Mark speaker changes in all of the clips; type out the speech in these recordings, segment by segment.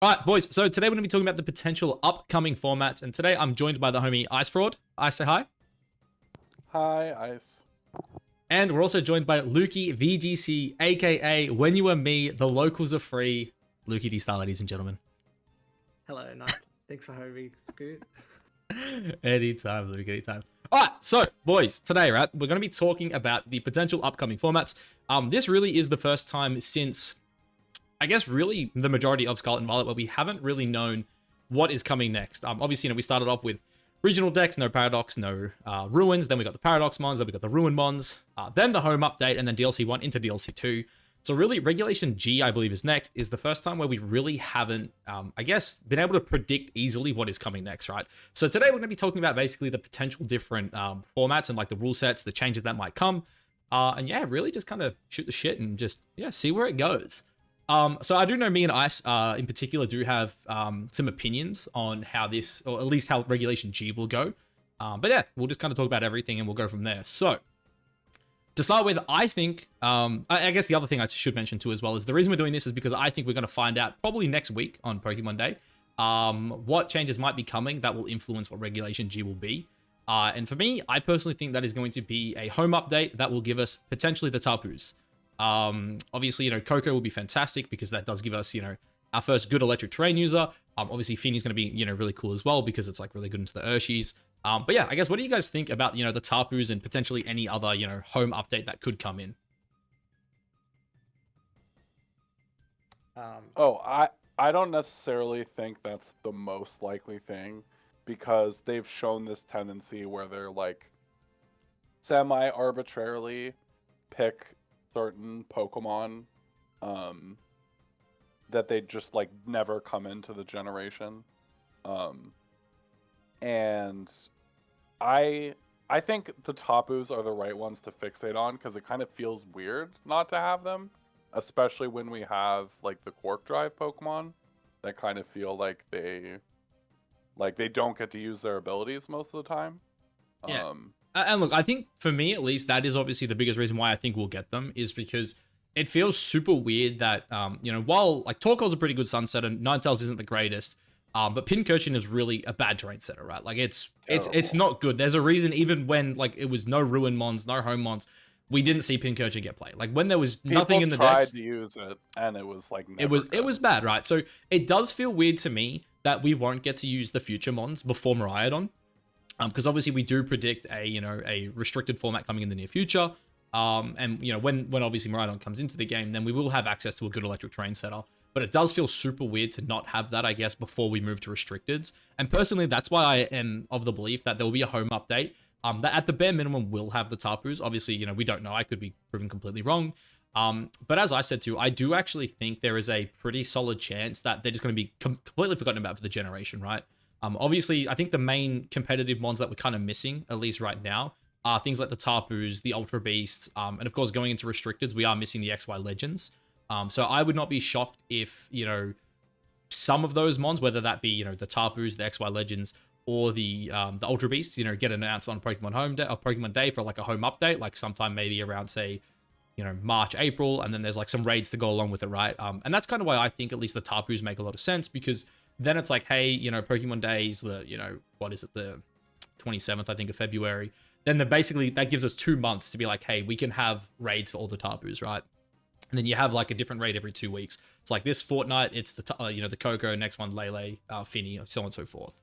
Speaker 1: All right, boys. So today we're going to be talking about the potential upcoming formats, and today I'm joined by the homie Icefraud. I say hi.
Speaker 2: Hi, Ice.
Speaker 1: And we're also joined by LukeyVGC, aka When You Were Me, the locals are free. Lukey D Star, ladies and gentlemen.
Speaker 3: Hello, nice. Thanks for having me, Scoot.
Speaker 1: Anytime, Luke, anytime. All right, so boys, today, right, we're going to be talking about the potential upcoming formats. This really is the first time since, I guess, really the majority of Scarlet and Violet where we haven't really known what is coming next. Obviously, we started off with regional decks, no Paradox, no Ruins. Then we got the Paradox Mons, then we got the Ruin Mons, then the Home Update, and then DLC 1 into DLC 2. So really, Regulation G, I believe, is next, is the first time where we really haven't, I guess, been able to predict easily what is coming next, right? So today we're going to be talking about basically the potential different formats and like the rule sets, the changes that might come. And yeah, really just kind of shoot the shit and just, yeah, see where it goes. So I do know me and Ice, in particular, do have some opinions on how this, or at least how Regulation G will go. But yeah, we'll just kind of talk about everything and we'll go from there. So to start with, I think, I guess the other thing I should mention too as well is the reason we're doing this is because I think we're going to find out probably next week on Pokemon Day what changes might be coming that will influence what Regulation G will be. And for me, I personally think that is going to be a home update that will give us potentially the Tapus. Obviously, Coco will be fantastic because that does give us, our first good electric terrain user. Obviously, Fini's going to be, really cool as well because it's like really good into the Urshis. But yeah, I guess, what do you guys think about, the Tapus and potentially any other, home update that could come in?
Speaker 2: I don't necessarily think that's the most likely thing because they've shown this tendency where they're like semi-arbitrarily pick certain Pokemon that they just like never come into the generation. And I think the Tapus are the right ones to fixate on because it kind of feels weird not to have them, especially when we have like the Quark Drive Pokemon that kind of feel like they don't get to use their abilities most of the time.
Speaker 1: Yeah. And look, I think for me at least, that is obviously the biggest reason why I think we'll get them is because it feels super weird that while like Torkoal's a pretty good sunset and Ninetales isn't the greatest. But Pincurchin is really a bad terrain setter, right? Like it's not good. There's a reason even when like it was no Ruin Mons, no Home Mons, we didn't see Pincurchin get played. Like when there was nothing in the decks,
Speaker 2: tried to use it and it was like
Speaker 1: it was bad, right? So it does feel weird to me that we won't get to use the future Mons before Miraidon, because obviously we do predict a restricted format coming in the near future. And when obviously Miraidon comes into the game, then we will have access to a good electric terrain setter. But it does feel super weird to not have that, I guess, before we move to restricteds. And personally, that's why I am of the belief that there will be a home update that at the bare minimum will have the Tapus. Obviously, we don't know. I could be proven completely wrong. But as I said too, I do actually think there is a pretty solid chance that they're just going to be completely forgotten about for the generation, right? Obviously, I think the main competitive ones that we're kind of missing, at least right now, are things like the Tapus, the Ultra Beasts, and of course, going into restricteds, we are missing the XY Legends. So I would not be shocked if, some of those mons, whether that be, the Tapus, the XY Legends, or the Ultra Beasts, get announced on Pokemon Home Day or Pokemon Day for like a home update, like sometime maybe around, say, March, April, and then there's like some raids to go along with it, right? And that's kind of why I think at least the Tapus make a lot of sense because then it's like, hey, Pokemon Days, what is it, the 27th, I think, of February. Then that gives us 2 months to be like, hey, we can have raids for all the Tapus, right? And then you have like a different raid every 2 weeks. It's like this fortnight, it's the the Coco, next one Lele, Finny, so on and so forth.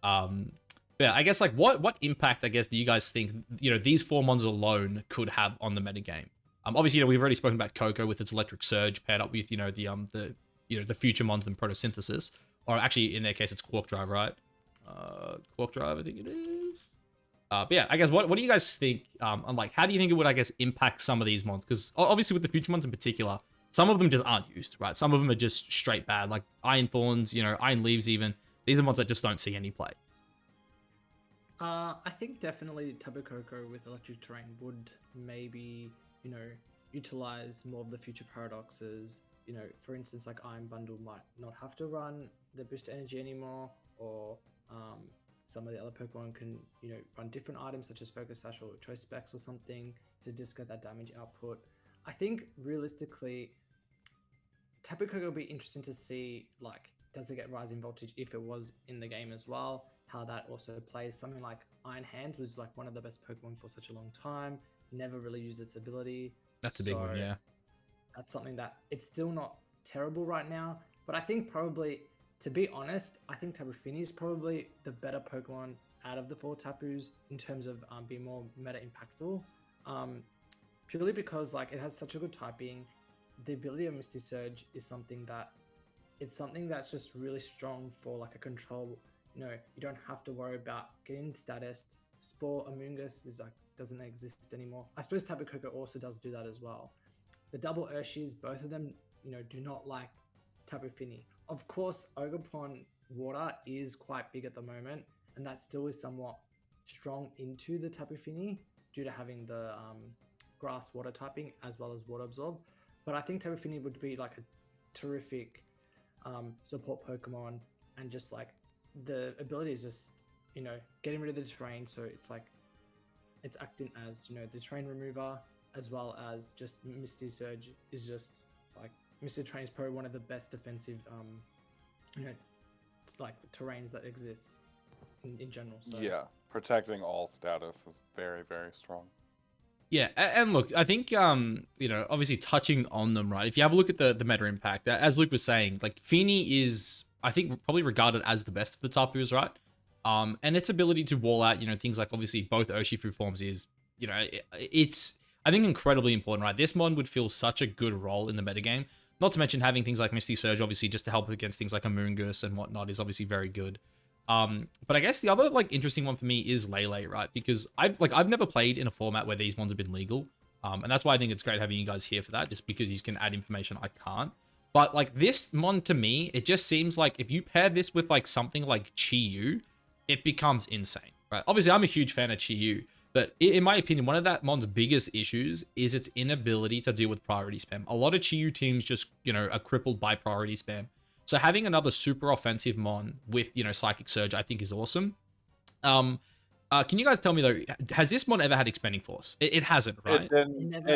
Speaker 1: Yeah, I guess like what impact I guess do you guys think these 4 mons alone could have on the metagame? Obviously we've already spoken about Coco with its Electric Surge paired up with the future mons and Photosynthesis, or actually in their case it's Quark Drive, right? Quark Drive, I think it is. But yeah, I guess what do you guys think? On like, how do you think it would, I guess, impact some of these mons? Because obviously with the future mons in particular, some of them just aren't used, right? Some of them are just straight bad, like Iron Thorns, Iron Leaves even. These are ones that just don't see any play.
Speaker 3: I think definitely Tapu Koko with electric terrain would maybe, utilize more of the future paradoxes. For instance, like Iron Bundle might not have to run the boost energy anymore, or some of the other Pokemon can, run different items such as Focus Sash or Choice Specs or something to just get that damage output. I think realistically, Tapu Koko will be interesting to see like does it get rising voltage if it was in the game as well? How that also plays. Something like Iron Hands was like one of the best Pokemon for such a long time. Never really used its ability.
Speaker 1: That's a big one, yeah.
Speaker 3: That's something that it's still not terrible right now. But I think probably, to be honest, I think Tapu Fini is probably the better Pokemon out of the 4 Tapus in terms of being more meta impactful. Purely because like it has such a good typing. The ability of Misty Surge is something that's just really strong for like a control. You know, you don't have to worry about getting status. Spore Amoonguss is like doesn't exist anymore. I suppose Tapu Koko also does do that as well. The double Urshis, both of them, you know, do not like Tapu Fini. Of course, Ogerpon Water is quite big at the moment, and that still is somewhat strong into the Tapu Fini due to having the grass water typing as well as water absorb. But I think Tapu Fini would be like a terrific support Pokemon, and just like the ability is just, you know, getting rid of the terrain, so it's like it's acting as, you know, the terrain remover, as well as just Misty Surge is just like Misty Terrain is probably one of the best defensive you know, like terrains that exists in general. So
Speaker 2: Yeah, protecting all status is very, very strong.
Speaker 1: Yeah, and look, I think, you know, obviously touching on them, right? If you have a look at the meta impact, as Luke was saying, like, Fini is, I think, probably regarded as the best of the Tapus, right? And its ability to wall out, you know, things like, obviously, both Urshifu forms is, you know, it's, I think, incredibly important, right? This mon would fill such a good role in the metagame. Not to mention having things like Misty Surge, obviously, just to help against things like Amoonguss and whatnot is obviously very good. But I guess the other like interesting one for me is Lele, right? Because I've never played in a format where these ones have been legal. And that's why I think it's great having you guys here for that, just because you can add information I can't. But like this mon to me, it just seems like if you pair this with like something like Chi-Yu, it becomes insane, right? Obviously, I'm a huge fan of Chi-Yu, but in my opinion, one of that mon's biggest issues is its inability to deal with priority spam. A lot of Chi-Yu teams just, you know, are crippled by priority spam. So having another super offensive mon with, you know, Psychic Surge, I think is awesome. Can you guys tell me though, has this mon ever had Expanding Force? It hasn't, right?
Speaker 2: It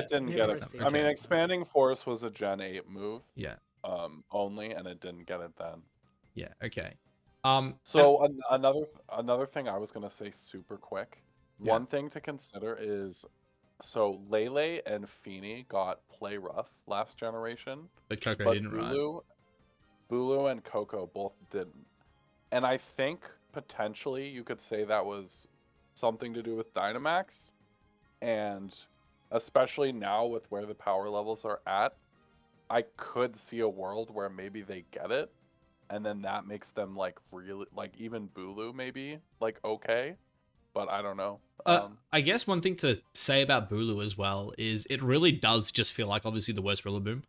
Speaker 2: didn't get it. I mean, Expanding Force was a Gen 8 move.
Speaker 1: Yeah.
Speaker 2: Only, and it didn't get it then.
Speaker 1: Yeah. Okay.
Speaker 2: So another thing I was gonna say super quick.
Speaker 1: Yeah.
Speaker 2: One thing to consider is, so Lele and Fini got play rough last generation,
Speaker 1: but Coco didn't, right?
Speaker 2: Bulu and Coco both didn't. And I think potentially you could say that was something to do with Dynamax. And especially now with where the power levels are at, I could see a world where maybe they get it. And then that makes them like really, like even Bulu maybe like okay. But I don't know.
Speaker 1: I guess one thing to say about Bulu as well is it really does just feel like obviously the worst Rillaboom.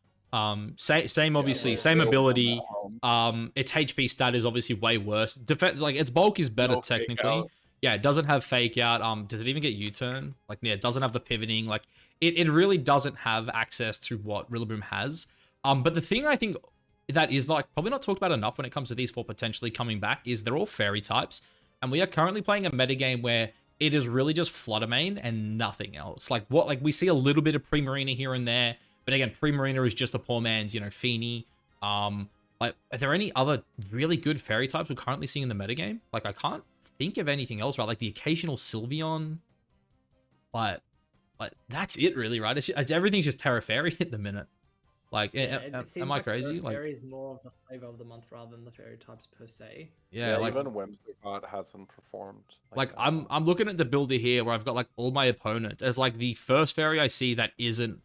Speaker 1: Same obviously, same ability. Its HP stat is obviously way worse. Like its bulk is better technically. Yeah, it doesn't have fake out. Does it even get U-turn? Like, yeah, it doesn't have the pivoting. Like, it really doesn't have access to what Rillaboom has. But the thing I think that is like probably not talked about enough when it comes to these 4 potentially coming back is they're all fairy types, and we are currently playing a metagame where it is really just Fluttermane and nothing else. Like we see a little bit of Primarina here and there. But again, Primarina is just a poor man's, you know, Fini. Like, are there any other really good fairy types we're currently seeing in the metagame? Like, I can't think of anything else, right? Like the occasional Sylveon. But that's it, really, right? It's everything's just Terra Fairy at the minute. Like,
Speaker 3: yeah, am I
Speaker 1: crazy?
Speaker 3: Terra Fairy is more of the flavor of the month rather than the fairy types per se.
Speaker 2: Yeah, like even Whimsicott hasn't performed.
Speaker 1: Like I'm looking at the builder here where I've got like all my opponents as like the first fairy I see that isn't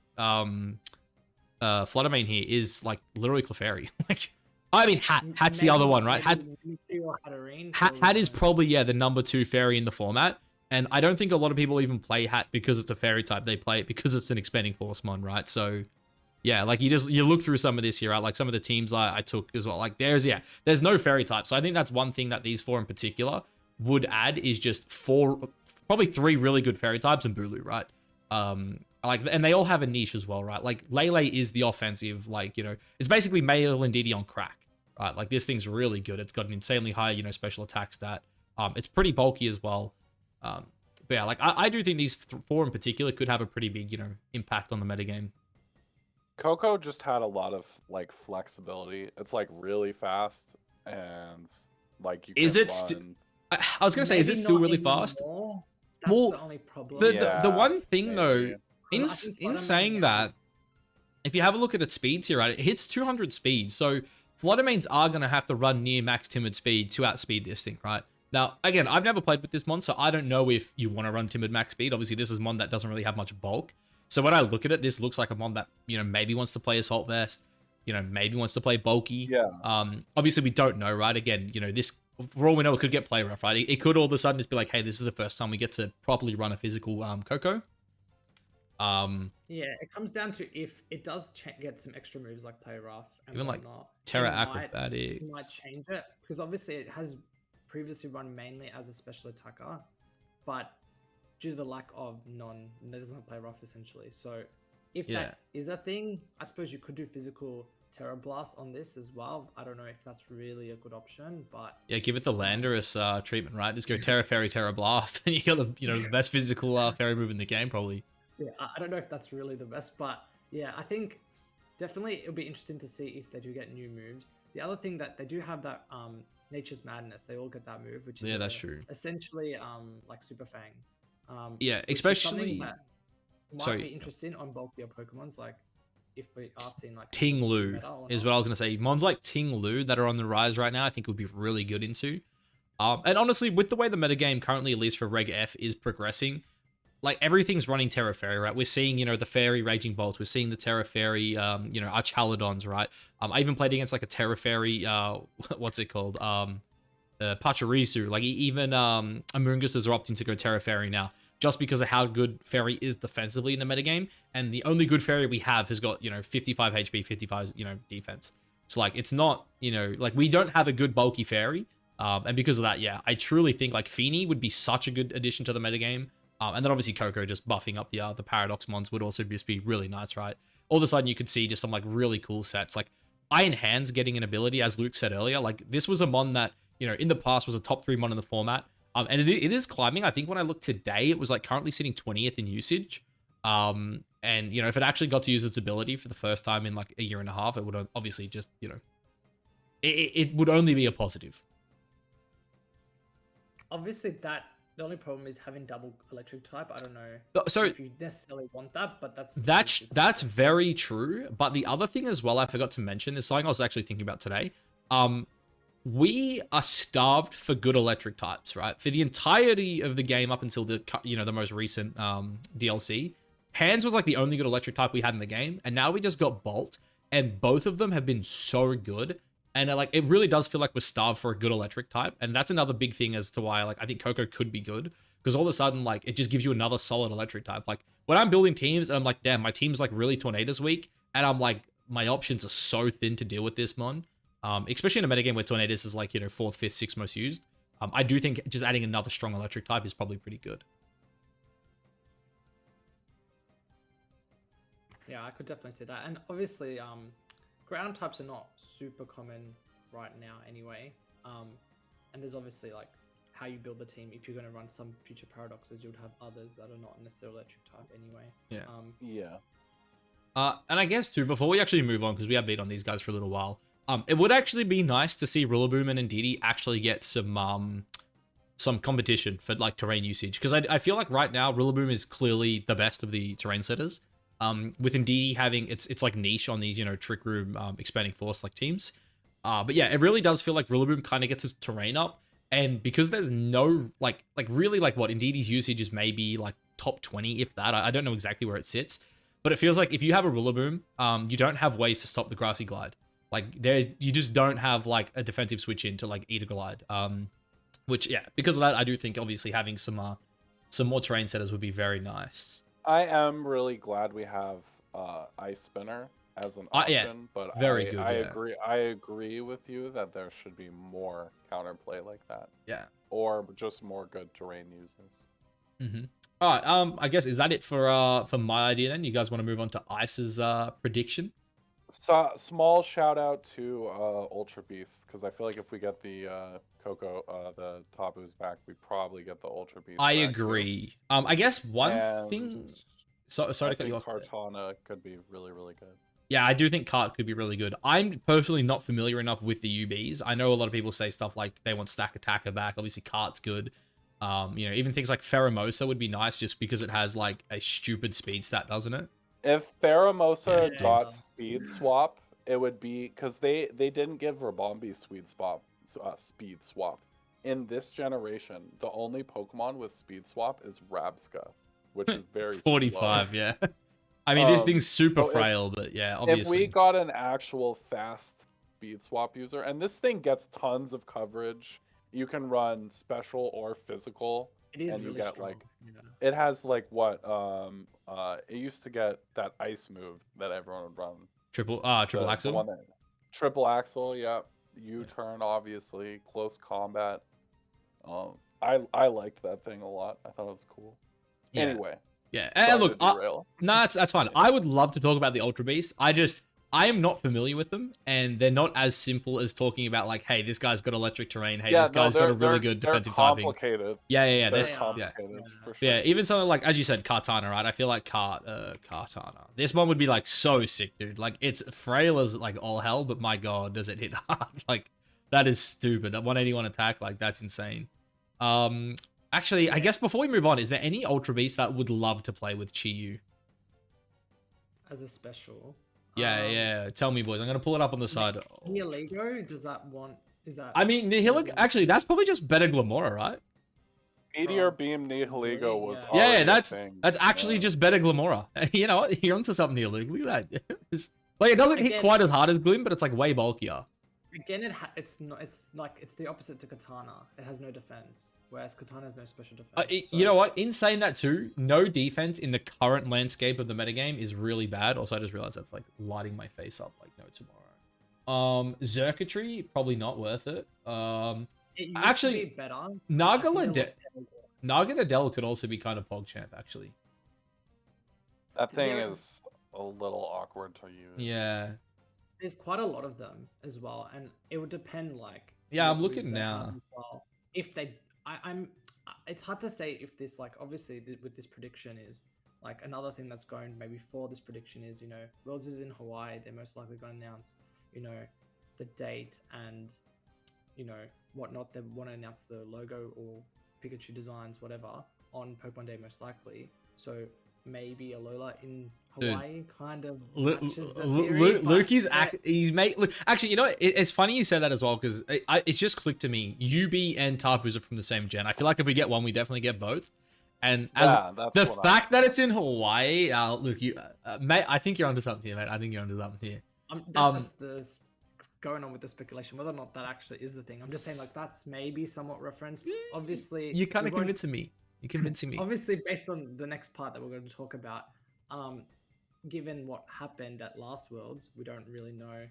Speaker 1: Fluttermane here is like literally Clefairy. Like, I mean, Hat's the other one, right? Hat is probably, yeah, the number 2 fairy in the format. And I don't think a lot of people even play Hat because it's a fairy type. They play it because it's an Expanding Force mon, right? So yeah, like you look through some of this here, right? Like some of the teams I took as well. Like there's no fairy type. So I think that's one thing that these 4 in particular would add is just probably 3 really good fairy types and Bulu, right? Like, and they all have a niche as well, right? Like Lele is the offensive, like, you know, it's basically Male and Didi on crack, right? Like this thing's really good. It's got an insanely high, you know, special attack stat. It's pretty bulky as well. But yeah, like I do think these 4 in particular could have a pretty big, you know, impact on the metagame.
Speaker 2: Coco just had a lot of like flexibility. It's like really fast. and like you
Speaker 1: Is
Speaker 2: can
Speaker 1: it st-
Speaker 2: run.
Speaker 1: I was gonna say, is it
Speaker 3: Maybe
Speaker 1: still
Speaker 3: not
Speaker 1: really fast?
Speaker 3: anymore. That's
Speaker 1: Well,
Speaker 3: the only problem.
Speaker 1: the
Speaker 2: Yeah,
Speaker 1: one thing though,
Speaker 2: maybe.
Speaker 1: in
Speaker 3: 'Cause I think
Speaker 1: in
Speaker 3: Flutter
Speaker 1: saying
Speaker 3: Mane
Speaker 1: that,
Speaker 3: has-
Speaker 1: if you have a look at its speeds here, right, it hits 200 speed. So Fluttermanes are gonna have to run near max timid speed to outspeed this thing, right? Now, again, I've never played with this mon, so I don't know if you want to run timid max speed. Obviously, this is a mon that doesn't really have much bulk. So when I look at it, this looks like a mon that, you know, maybe wants to play Assault Vest, you know, maybe wants to play bulky.
Speaker 2: Yeah.
Speaker 1: Obviously we don't know, right? Again, you know, this, for all we know, it could get play rough, right? It could all of a sudden just be like, hey, this is the first time we get to properly run a physical Coco.
Speaker 3: Yeah, it comes down to if it does get some extra moves like play rough and
Speaker 1: Even, like,
Speaker 3: whatnot,
Speaker 1: Terra
Speaker 3: it might
Speaker 1: Acrobatics.
Speaker 3: change it because obviously it has previously run mainly as a special attacker, but due to the lack of it doesn't play rough essentially. So if that is a thing, I suppose you could do physical Terra Blast on this as well. I don't know if that's really a good option, but
Speaker 1: Yeah, give it the Landorus treatment, right? Just go Terra Fairy, Terra Blast, and you got the, you know, the best physical fairy move in the game, probably.
Speaker 3: yeah, I don't know if that's really the best, but yeah, I think definitely it'll be interesting to see if they do get new moves. The other thing that they do have that Nature's Madness, they all get that move, which is
Speaker 1: Yeah, that's true.
Speaker 3: essentially like Super Fang.
Speaker 1: Yeah,
Speaker 3: which is
Speaker 1: especially
Speaker 3: something that might
Speaker 1: sorry.
Speaker 3: be interesting on bulkier Pokemons, like if we are seeing like
Speaker 1: Ting Lu
Speaker 3: meta or
Speaker 1: is
Speaker 3: not.
Speaker 1: what I was gonna say. Mons like Ting Lu that are on the rise right now, I think would be really good into. And honestly, with the way the metagame currently, at least for Reg F, is progressing, like everything's running Terra Fairy, right? We're seeing, you know, the Fairy Raging Bolt. We're seeing the Terra Fairy, you know, Archaladons, right? I even played against like a Terra Fairy, what's it called? Pachirisu. Like even Amoonguses are opting to go Terra Fairy now, just because of how good Fairy is defensively in the metagame. And the only good Fairy we have has got, you know, 55 HP, 55, you know, defense. So like, it's not, you know, like we don't have a good bulky Fairy. And because of that, yeah, I truly think like Feeny would be such a good addition to the metagame. And then obviously Coco just buffing up the Paradox mons would also just be really nice, right? All of a sudden you could see just some like really cool sets. Like Iron Hands getting an ability, as Luke said earlier, like this was a mon that, you know, in the past was a top 3 mon in the format. And it is climbing. I think when I looked today, it was like currently sitting 20th in usage. And, you know, if it actually got to use its ability for the first time in like a year and a half, it would obviously just, you know, it would only be a positive.
Speaker 3: Obviously, the only problem is having double electric type. I don't know
Speaker 1: So
Speaker 3: if you necessarily want that, but
Speaker 1: that's very true. But the other thing as well, I forgot to mention, is something I was actually thinking about today. We are starved for good electric types, right? For the entirety of the game up until the, you know, the most recent DLC, Hands was like the only good electric type we had in the game, and now we just got Bolt, and both of them have been so good. And like, it really does feel like we're starved for a good electric type. And that's another big thing as to why, like, I think Coco could be good. Because all of a sudden, like, it just gives you another solid electric type. Like, when I'm building teams, and I'm like, damn, my team's, like, really Tornadoes weak. And I'm like, my options are so thin to deal with this mon. Especially in a metagame where Tornadoes is, like, you know, 4th, 5th, 6th most used. I do think just adding another strong electric type is probably pretty good.
Speaker 3: Yeah, I could definitely see that. And obviously, ground types are not super common right now anyway. And there's obviously like how you build the team. If you're going to run some future paradoxes, you'd have others that are not necessarily electric type anyway.
Speaker 1: Yeah.
Speaker 2: Yeah.
Speaker 1: And I guess too, before we actually move on, because we have been on these guys for a little while, it would actually be nice to see Rillaboom and Indeedee actually get some competition for like terrain usage. Because I feel like right now Rillaboom is clearly the best of the terrain setters. With Indeedee having it's like niche on these, you know, Trick Room, Expanding Force like teams. But yeah, it really does feel like Rillaboom kind of gets its terrain up. And because there's no, like really like what Indeedee's usage is maybe like top 20, if that. I don't know exactly where it sits. But it feels like if you have a Rillaboom, you don't have ways to stop the Grassy Glide. Like you just don't have like a defensive switch in to like eat a glide. Which yeah, because of that, I do think obviously having some more terrain setters would be very nice.
Speaker 2: I am really glad we have Ice Spinner as an option,
Speaker 1: yeah,
Speaker 2: but
Speaker 1: very good,
Speaker 2: I
Speaker 1: yeah.
Speaker 2: agree. I agree with you that there should be more counterplay like that.
Speaker 1: Yeah.
Speaker 2: Or just more good terrain users.
Speaker 1: Mm-hmm. All right. I guess is that it for my idea then? You guys want to move on to Ice's prediction?
Speaker 2: So, small shout out to Ultra Beast, because I feel like if we get the Coco, the Tabus back, we probably get the Ultra Beast.
Speaker 1: I
Speaker 2: back
Speaker 1: agree.
Speaker 2: too.
Speaker 1: I guess one
Speaker 2: And
Speaker 1: thing. Sorry to cut you off.
Speaker 2: Kartana could be really, really good.
Speaker 1: Yeah, I do think cart could be really good. I'm personally not familiar enough with the UBs. I know a lot of people say stuff like they want stack attacker back. Obviously, cart's good. Even things like Pheromosa would be nice just because it has like a stupid speed stat, doesn't it?
Speaker 2: If Pheromosa
Speaker 3: Yeah.
Speaker 2: got speed swap, it would be because they didn't give Rabombi speed swap. In this generation, the only Pokemon with speed swap is Rabsca, which is very
Speaker 1: 45,
Speaker 2: slow.
Speaker 1: yeah. I mean, this thing's super
Speaker 2: so
Speaker 1: frail, but yeah,
Speaker 2: If
Speaker 1: obviously.
Speaker 2: we got an actual fast speed swap user, and this thing gets tons of coverage, you can run special or physical,
Speaker 3: It is
Speaker 2: and you
Speaker 3: really
Speaker 2: get
Speaker 3: strong.
Speaker 2: like
Speaker 3: you know.
Speaker 2: it has like what it used to get that ice move that everyone would run.
Speaker 1: Triple
Speaker 2: The
Speaker 1: axle.
Speaker 2: one that triple axle, yeah. U-turn, obviously, close combat. I liked that thing a lot. I thought it was cool.
Speaker 1: Yeah.
Speaker 2: Anyway,
Speaker 1: Yeah,
Speaker 2: sorry
Speaker 1: and look,
Speaker 2: to derail.
Speaker 1: nah, that's fine. I would love to talk about the Ultra Beast. I am not familiar with them, and they're not as simple as talking about like, hey, this guy's got electric terrain. Hey, this guy's got a really good defensive typing.
Speaker 2: Complicated.
Speaker 1: Yeah.
Speaker 2: They're
Speaker 1: This, yeah.
Speaker 2: complicated for sure.
Speaker 1: Yeah, even something like, as you said, Kartana, right? I feel like Kartana. This one would be like so sick, dude. Like it's frail as like all hell, but my god, does it hit hard? Like that is stupid. That 181 attack, like that's insane. Actually, I guess before we move on, is there any Ultra Beast that would love to play with Chi-Yu?
Speaker 3: As a special.
Speaker 1: Yeah. Tell me, boys. I'm gonna pull it up on the side.
Speaker 3: Nihilego, does that want? Is that?
Speaker 1: I mean, Nihiligo. Actually, that's probably just better Glamora, right?
Speaker 2: Meteor Beam Nihiligo was
Speaker 3: Yeah.
Speaker 2: already a
Speaker 1: That's
Speaker 2: thing.
Speaker 1: actually just better Glamora. You know what? You're onto something here, Luke. Look at that. Like it doesn't hit
Speaker 3: Again-
Speaker 1: quite as hard as Glim, but it's like way bulkier.
Speaker 3: Again, it's not. It's like it's the opposite to Katana. It has no defense, whereas Katana has no special defense.
Speaker 1: You know what? In saying that too, no defense in the current landscape of the metagame is really bad. Also, I just realized that's like lighting my face up like no tomorrow. Xurkitree, probably not worth it.
Speaker 3: It used
Speaker 1: actually,
Speaker 3: to be better.
Speaker 1: Naganadel could also be kind of PogChamp, actually.
Speaker 2: That thing
Speaker 3: There-
Speaker 2: is a little awkward to use.
Speaker 1: Yeah.
Speaker 3: There's quite a lot of them as well, and it would depend. Like,
Speaker 1: Yeah,
Speaker 3: what
Speaker 1: I'm looking
Speaker 3: moves they
Speaker 1: now.
Speaker 3: have as well. If they, I'm. It's hard to say if this, like, obviously with this prediction is like another thing that's going maybe for this prediction is, Worlds is in Hawaii. They're most likely going to announce, the date and, whatnot. They want to announce the logo or Pikachu designs, whatever, on Pokemon Day most likely. So maybe Alola in Hawaii kind of matches the theory, but
Speaker 1: Lukey's
Speaker 3: yeah.
Speaker 1: he's made. Actually, you know what? It's funny you said that as well because it just clicked to me. UB and Tarpus are from the same gen. I feel like if we get one, we definitely get both. And as
Speaker 2: that's
Speaker 1: the
Speaker 2: what
Speaker 1: fact that it's in Hawaii, Luke, mate, I think you're onto something here, mate. I think you're onto something here.
Speaker 3: That's just the going on with the speculation, whether or not that actually is the thing. I'm just saying, like, that's maybe somewhat referenced. Obviously,
Speaker 1: You kind of
Speaker 3: we won't-
Speaker 1: convincing me. You're convincing me.
Speaker 3: Obviously, based on the next part that we're going to talk about, given what happened at last Worlds, we don't really know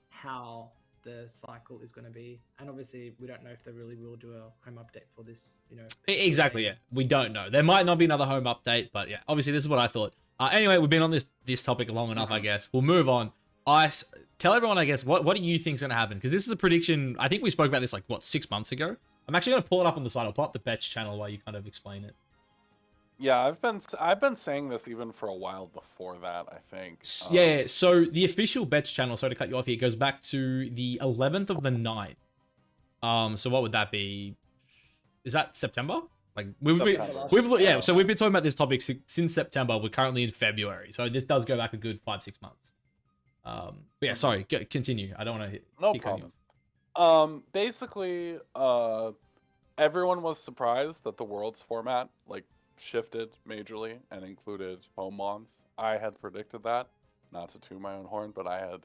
Speaker 3: how the cycle is going to be, and obviously, we don't know if they really will do a home update for this.
Speaker 1: Exactly, yeah. We don't know. There might not be another home update, but yeah, obviously this is what I thought. Anyway, we've been on this topic long enough, I guess. We'll move on. Ice, tell everyone, I guess, what do you think's going to happen? Because this is a prediction. I think we spoke about this, 6 months ago? I'm actually going to pull it up on the side. I'll pull up the Betch channel while you kind of explain it.
Speaker 2: Yeah, I've been saying this even for a while before that, I think.
Speaker 1: Yeah, so the official Betch channel, sorry to cut you off here, goes back to the 11th of the 9th. So what would that be? Is that September?
Speaker 2: September.
Speaker 1: So we've been talking about this topic since September. We're currently in February, so this does go back a good 5-6 months. But yeah, sorry, continue. I don't want to keep cutting you off.
Speaker 2: Basically, everyone was surprised that the Worlds format shifted majorly and included home mons. I had predicted that, not to toot my own horn, but I had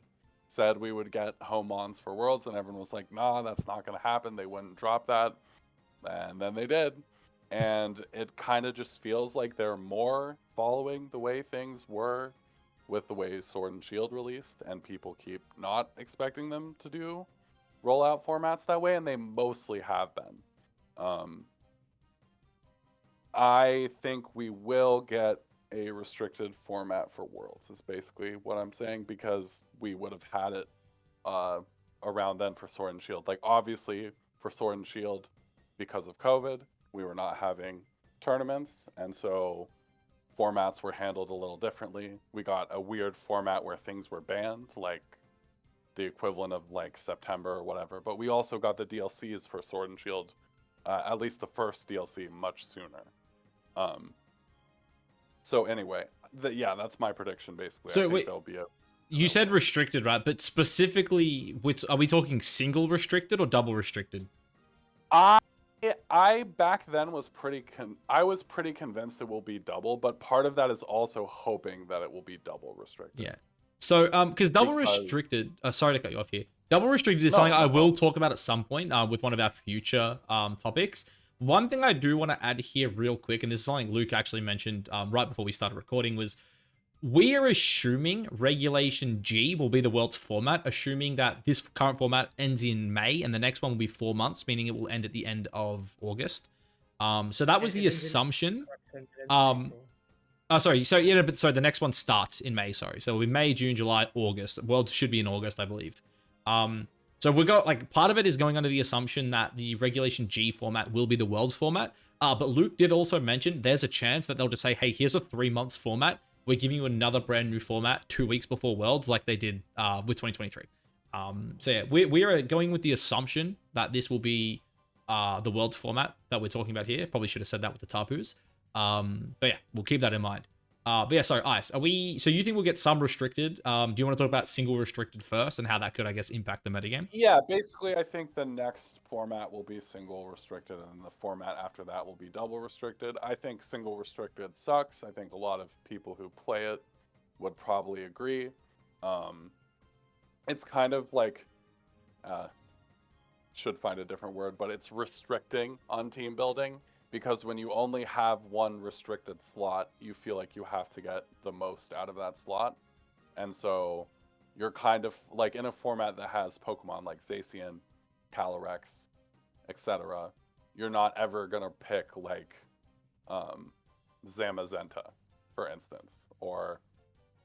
Speaker 2: said we would get home mons for Worlds, and everyone was like, nah, that's not going to happen. They wouldn't drop that. And then they did. And it kind of just feels like they're more following the way things were with the way Sword and Shield released, and people keep not expecting them to do rollout formats that way, and they mostly have been. I think we will get a restricted format for Worlds, is basically what I'm saying, because we would have had it around then for Sword and Shield. Obviously, for Sword and Shield, because of COVID, we were not having tournaments, and so formats were handled a little differently. We got a weird format where things were banned, like the equivalent of like September or whatever. But we also got the DLCs for Sword and Shield, at least the first DLC, much sooner. So anyway, yeah, that's my prediction basically.
Speaker 1: So
Speaker 2: I think
Speaker 1: wait,
Speaker 2: there'll be a.
Speaker 1: You said restricted, right? But specifically, which are we talking single restricted or double restricted?
Speaker 2: I back then was pretty convinced it will be double, but part of that is also hoping that it will be double restricted.
Speaker 1: Yeah. So because double restricted, sorry to cut you off here. Double restricted is something I will talk about at some point with one of our future topics. One thing I do want to add here real quick, and this is something Luke actually mentioned right before we started recording, was we are assuming Regulation G will be the world's format, assuming that this current format ends in May, and the next one will be 4 months, meaning it will end at the end of August. So that was the assumption. Sorry. So yeah, but the next one starts in May. Sorry. So it'll be May, June, July, August. World should be in August, I believe. So we got like part of it is going under the assumption that the Regulation G format will be the world's format. But Luke did also mention there's a chance that they'll just say, hey, here's a 3 months format. We're giving you another brand new format 2 weeks before Worlds, like they did with 2023. So yeah, we are going with the assumption that this will be the Worlds format that we're talking about here. Probably should have said that with the Tapus. But yeah, we'll keep that in mind. But yeah, sorry, Ice. So you think we'll get some restricted? Do you want to talk about single restricted first and how that could, I guess, impact the metagame?
Speaker 2: Yeah, basically, I think the next format will be single restricted, and the format after that will be double restricted. I think single restricted sucks. I think a lot of people who play it would probably agree. It's kind of like, should find a different word, but it's restricting on team building. Because when you only have one restricted slot, you feel like you have to get the most out of that slot. And so you're kind of like in a format that has Pokemon like Zacian, Calyrex, etc. You're not ever going to pick like Zamazenta, for instance, or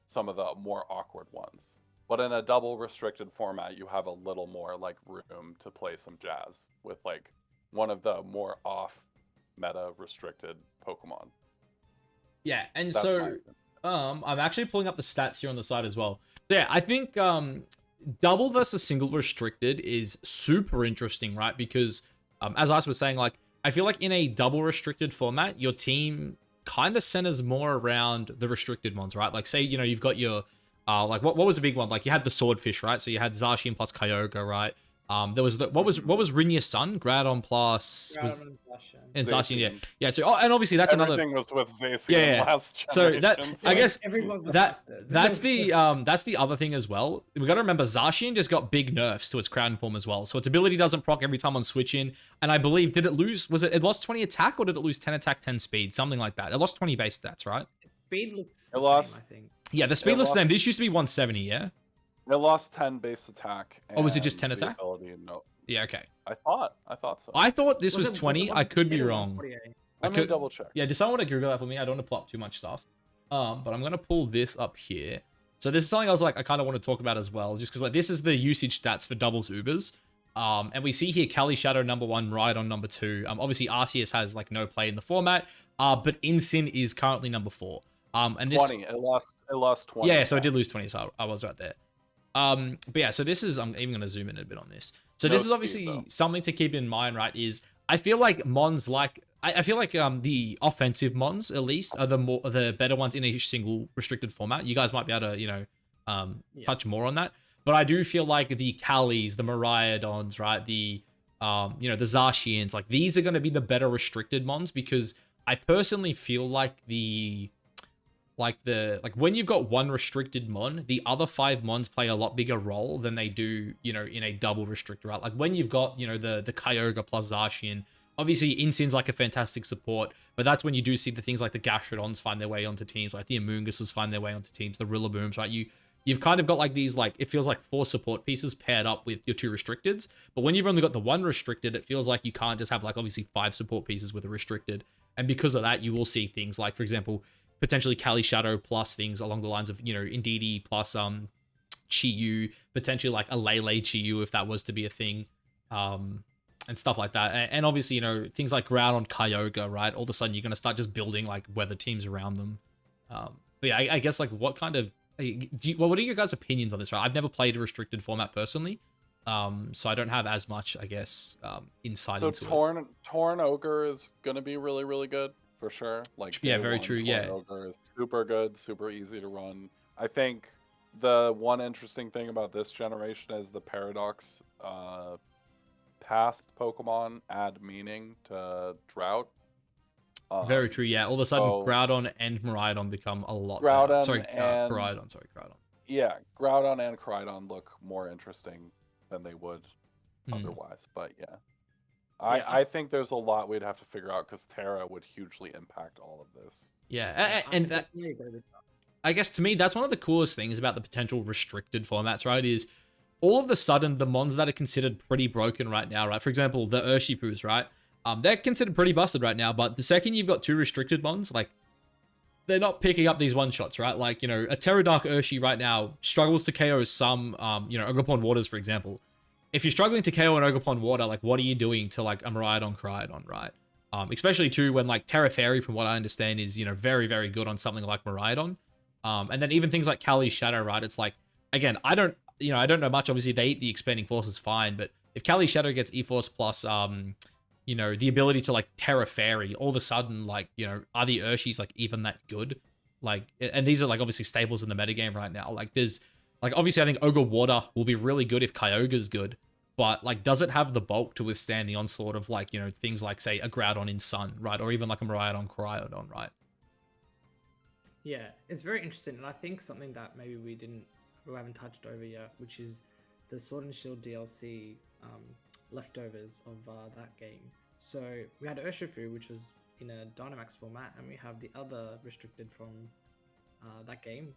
Speaker 2: some of the more awkward ones. But in a double restricted format, you have a little more like room to play some jazz with like one of the more off meta restricted Pokemon.
Speaker 1: Yeah, and that's so I'm actually pulling up the stats here on the side as well. So yeah, I think double versus single restricted is super interesting, right? Because as I was saying, like I feel like in a double restricted format, your team kind of centers more around the restricted ones, right? Like say, you know, you've got your like what was the big one? Like you had the Swordfish, right? So you had Zacian plus Kyogre, right? There was what was Rinya's son? Groudon plus and Zacian, yeah. So and obviously that's
Speaker 2: Everything was with Zacian last
Speaker 1: so that I guess that's the other thing as well. We got to remember Zacian just got big nerfs to its Crown form as well. So its ability doesn't proc every time on switch in. And I believe did it lose? Was it lost 20 attack or did it lose 10 attack, 10 speed, something like that? It lost 20 base stats, right?
Speaker 3: Speed looks the same, I think. Yeah,
Speaker 1: the speed looks the same. This used to be 170, yeah.
Speaker 2: It lost 10 base attack.
Speaker 1: Or was it just 10 attack?
Speaker 2: No.
Speaker 1: Yeah, okay.
Speaker 2: I thought so.
Speaker 1: I thought this was 20. I could be wrong.
Speaker 2: Let me double check.
Speaker 1: Yeah, just someone want to Google that for me. I don't want to pull up too much stuff. But I'm going to pull this up here. So this is something I was like, I kind of want to talk about as well. Just because like this is the usage stats for doubles Ubers. And we see here Cali Shadow number 1, Rhydon number 2. Obviously Arceus has like no play in the format. But Incin is currently number 4. And this
Speaker 2: 20. It lost 20.
Speaker 1: Yeah, so it did lose 20, so I was right there. But yeah, so this is, I'm even going to zoom in a bit on this. So this is obviously something to keep in mind, right? Is I feel like Mons I feel like the offensive Mons at least are the better ones in a single restricted format. You guys might be able to, you know, touch more on that. But I do feel like the Kalis, the Miraidons, right? The you know, the Zacians, like these are going to be the better restricted Mons because I personally feel like when you've got one restricted mon, the other 5 mons play a lot bigger role than they do, you know, in a double restricted, right? Like when you've got, you know, the Kyogre plus Zacian, obviously Incin's like a fantastic support, but that's when you do see the things like the Gastrodons find their way onto teams, like the Amoonguses find their way onto teams, the Rillabooms, right? You've kind of got like these, like, it feels like 4 support pieces paired up with your 2 restricteds, but when you've only got the 1 restricted, it feels like you can't just have like obviously 5 support pieces with a restricted, and because of that, you will see things like, for example, potentially Cali Shadow plus things along the lines of, you know, Indeedee plus Chi-Yu, potentially like a Lele Chi-Yu if that was to be a thing, and stuff like that. And obviously, you know, things like Groudon Kyogre, right? All of a sudden you're going to start just building like weather teams around them. But yeah, I guess like what kind of what are your guys' opinions on this? Right, I've never played a restricted format personally, so I don't have as much, I guess, insight
Speaker 2: So
Speaker 1: into it.
Speaker 2: Torn Ogre is gonna be really, really good for sure. Like
Speaker 1: Yeah,
Speaker 2: day
Speaker 1: very
Speaker 2: one,
Speaker 1: true.
Speaker 2: Torn
Speaker 1: Yeah,
Speaker 2: Ogre is super good, super easy to run. I think the one interesting thing about this generation is the Paradox past Pokemon add meaning to Drought.
Speaker 1: very true. Yeah, all of a sudden,
Speaker 2: So
Speaker 1: Groudon and Miraidon become a lot better.
Speaker 2: Groudon
Speaker 1: Sorry,
Speaker 2: and
Speaker 1: Koraidon. Sorry, Groudon.
Speaker 2: yeah, Groudon and Koraidon look more interesting than they would
Speaker 1: Hmm.
Speaker 2: otherwise. But yeah.
Speaker 3: Yeah.
Speaker 2: I think there's a lot we'd have to figure out because Terra would hugely impact all of this.
Speaker 1: Yeah, and that,
Speaker 3: definitely agree with that.
Speaker 1: I guess to me, that's one of the coolest things about the potential restricted formats, right? Is all of a sudden the mons that are considered pretty broken right now, right? For example, the Urshifus, right? They're considered pretty busted right now, but the second you've got 2 restricted mons, like, they're not picking up these one-shots, right? Like, you know, a Terra Dark Urshi right now struggles to KO some, you know, Ogerpon Waters, for example. If you're struggling to KO an Ogerpon Water, like, what are you doing to, like, a Miraidon Koraidon, right? Especially, too, when, like, Terra Fairy, from what I understand, is, you know, very, very good on something like Miraidon. And then even things like Kali's Shadow, right? It's like, again, I don't know much. Obviously, they eat the Expanding Force is fine, but if Kali's Shadow gets E-Force plus, you know, the ability to, like, Terra Fairy, all of a sudden, like, you know, are the Urshis, like, even that good? Like, and these are, like, obviously staples in the metagame right now. Like, there's, like, obviously, I think Ogre Water will be really good if Kyogre's good, but, like, does it have the bulk to withstand the onslaught of, like, you know, things like, say, a Groudon in Sun, right? Or even, like, a Miraidon Koraidon, right?
Speaker 3: Yeah, it's very interesting, and I think something that maybe we haven't touched over yet, which is the Sword and Shield DLC leftovers of that game. So we had Urshifu, which was in a Dynamax format, and we have the other restricted from that game,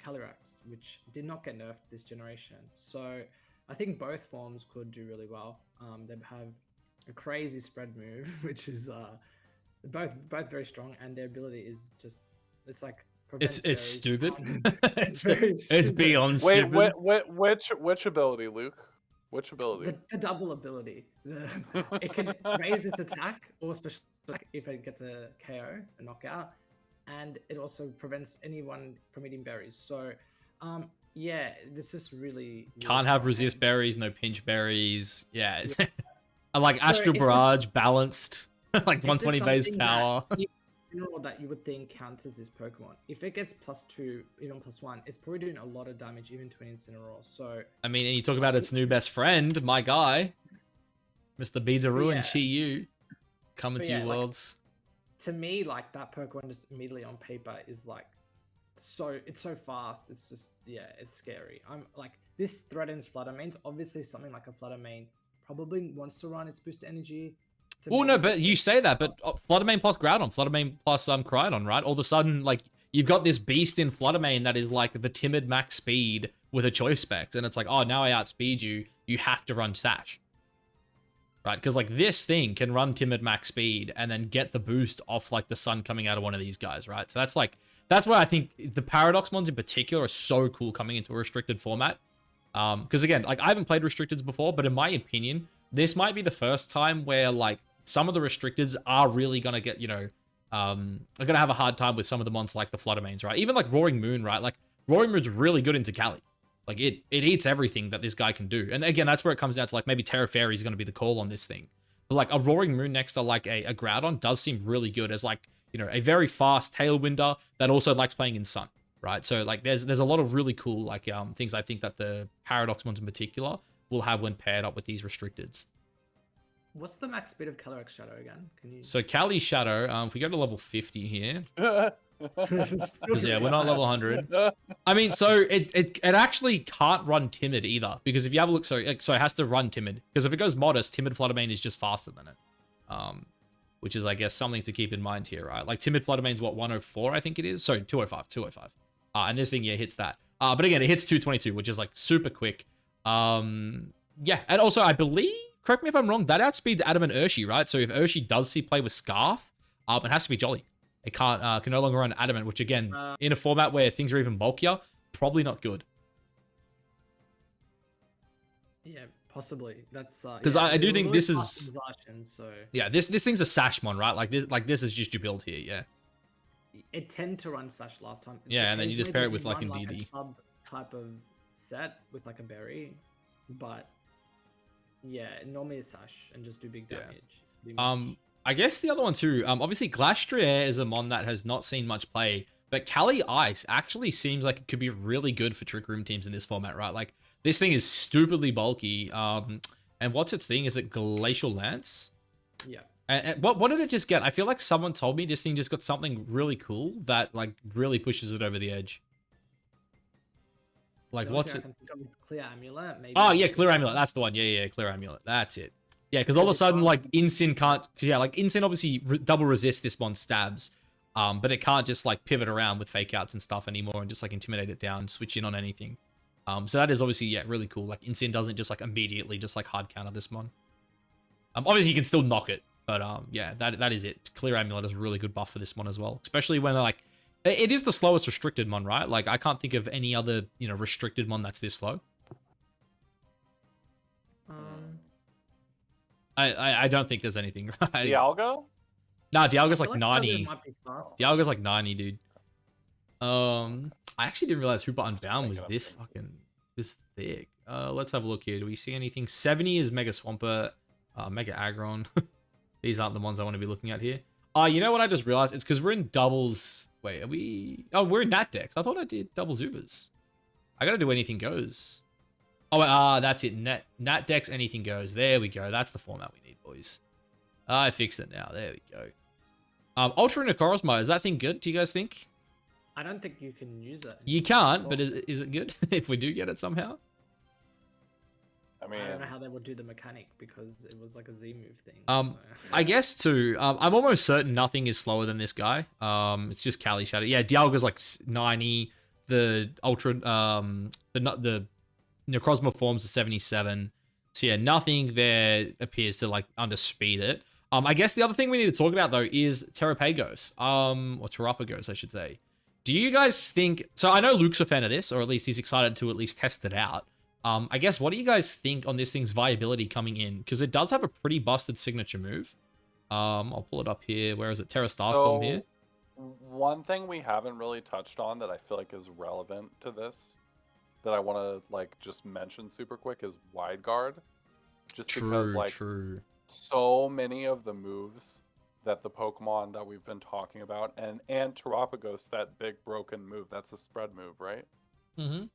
Speaker 3: Calyrex, which did not get nerfed this generation. So I think both forms could do really well. They have a crazy spread move, which is both very strong, and their ability is just, it's like
Speaker 1: It's stupid.
Speaker 3: It's very
Speaker 1: It's
Speaker 3: stupid.
Speaker 1: beyond
Speaker 2: Wait,
Speaker 1: stupid.
Speaker 2: which ability, Luke? Which ability?
Speaker 3: The double ability. It can raise its attack, or especially like if it gets a KO, a knockout, and it also prevents anyone from eating berries. So, yeah, this is really
Speaker 1: Can't have
Speaker 3: strong.
Speaker 1: resist berries, no pinch berries. Yeah, it's I like
Speaker 3: So
Speaker 1: Astral
Speaker 3: it's
Speaker 1: Barrage balanced, like
Speaker 3: It's
Speaker 1: 120
Speaker 3: just
Speaker 1: base
Speaker 3: something
Speaker 1: power.
Speaker 3: that you would think counters this Pokemon. If it gets +2, even +1, it's probably doing a lot of damage, even to an Incineroar. So
Speaker 1: I mean, and you talk about its new best friend, my guy, Mr. Beedaroo
Speaker 3: yeah.
Speaker 1: and Chi-Yu, coming
Speaker 3: But
Speaker 1: to
Speaker 3: yeah,
Speaker 1: you
Speaker 3: like,
Speaker 1: worlds.
Speaker 3: to me, like, that Pokemon just immediately on paper is like it's so fast. It's just, yeah, it's scary. I'm like, this threatens Flutter Mains. Obviously, something like a Flutter Main probably wants to run its boost energy.
Speaker 1: Well, no, but you say that, but Fluttermane plus Groudon, Fluttermane plus Koraidon, right? All of a sudden, like, you've got this beast in Fluttermane that is like the timid max speed with a choice spec, and it's like, oh, now I outspeed you, you have to run Sash. Right? Because, like, this thing can run timid max speed and then get the boost off, like, the sun coming out of one of these guys, right? So that's, like, that's why I think the Paradox mons in particular are so cool coming into a restricted format. Because, again, like, I haven't played restricteds before, but in my opinion, this might be the first time where, like, some of the restricteds are really going to get, you know, are going to have a hard time with some of the mons like the Fluttermanes, right? Even like Roaring Moon, right? Like, Roaring Moon's really good into Cali. Like, it eats everything that this guy can do. And again, that's where it comes down to, like, maybe Terra Fairy is going to be the call on this thing. But, like, a Roaring Moon next to, like, a Groudon does seem really good as, like, you know, a very fast Tailwinder that also likes playing in Sun, right? So, like, there's a lot of really cool, like, things I think that the Paradox ones in particular will have when paired up with these restricteds.
Speaker 3: What's the max speed of Calyrex Shadow again? Can you?
Speaker 1: So Cali Shadow, if we go to level 50 here, because yeah, we're not level 100. I mean, so it actually can't run Timid either, because if you have a look, so it has to run Timid, because if it goes Modest, Timid Fluttermane is just faster than it, which is, I guess, something to keep in mind here, right? Like, Timid Fluttermane's what, 104, I think it is? Sorry, 205. And this thing, yeah, hits that. But again, it hits 222, which is, like, super quick. Yeah, and also, I believe, correct me if I'm wrong, that outspeeds Adamant Urshi, right? So if Urshi does see play with Scarf, it has to be Jolly. It can't, can no longer run Adamant, which again, in a format where things are even bulkier, probably not good.
Speaker 3: Yeah, possibly. That's
Speaker 1: because I do think this is
Speaker 3: so
Speaker 1: yeah, this thing's a Sashmon, right? Like this is just your build here, yeah.
Speaker 3: it tended to run Sash last time.
Speaker 1: Yeah, and then you just pair it with like
Speaker 3: run,
Speaker 1: Indeedee.
Speaker 3: a sub type of set with like a berry, but yeah, normally it's Sash and just do big damage.
Speaker 1: I guess the other one too. Obviously Glastrier is a mon that has not seen much play, but Kali Ice actually seems like it could be really good for Trick Room teams in this format, right? Like this thing is stupidly bulky. And what's its thing? Is it Glacial Lance?
Speaker 3: Yeah.
Speaker 1: And what did it just get? I feel like someone told me this thing just got something really cool that like really pushes it over the edge. Like what's it?
Speaker 3: I can think of is Clear Amulet. Maybe.
Speaker 1: Oh yeah, Clear Amulet. That's the one. Yeah, Clear Amulet. That's it. Yeah, because all of a sudden like Incin can't. Yeah, like Incin obviously double resist this one stabs, but it can't just like pivot around with fake outs and stuff anymore and just like intimidate it down, switch in on anything. So that is obviously really cool. Like Incin doesn't just like immediately just like hard counter this mon. Obviously you can still knock it, but yeah, that is it. Clear Amulet is a really good buff for this mon as well, especially when like it is the slowest restricted mon, right? Like I can't think of any other restricted mon that's this slow. I don't think there's anything. Right?
Speaker 2: Dialga?
Speaker 1: Nah, Dialga's like 90.
Speaker 3: Might be
Speaker 1: Dialga's like 90, dude. I actually didn't realize Hooper Unbound was this thick. Let's have a look here. Do we see anything? 70 is Mega Swampert, Mega Aggron. These aren't the ones I want to be looking at here. You know what I just realized? It's because we're in doubles. Wait, are we? Oh, we're in Nat Dex. I thought I did double Ubers. I gotta do anything goes. Oh, that's it. Nat Dex, anything goes. There we go. That's the format we need, boys. I fixed it now. There we go. Ultra Necrozma, is that thing good? Do you guys think?
Speaker 3: I don't think you can use it.
Speaker 1: You can't, but is it good if we do get it somehow?
Speaker 2: I mean,
Speaker 3: I don't know how they would do the mechanic because it was like a Z move thing.
Speaker 1: I guess too. I'm almost certain nothing is slower than this guy. It's just Kali Shadow. Yeah, Dialga's like 90. The Ultra, the Necrozma forms are 77. So yeah, nothing there appears to like underspeed it. I guess the other thing we need to talk about though is Terapagos, or Terapagos, I should say. Do you guys think? So I know Luke's a fan of this, or at least he's excited to at least test it out. I guess what do you guys think on this thing's viability coming in? Because it does have a pretty busted signature move. I'll pull it up here. Where is it? Terra Starstorm here.
Speaker 2: One thing we haven't really touched on that I feel like is relevant to this, that I want to like just mention super quick, is Wide Guard. Just because like so many of the moves that the Pokemon that we've been talking about, and Terapagos, that big broken move, that's a spread move, right?
Speaker 1: Mm-hmm.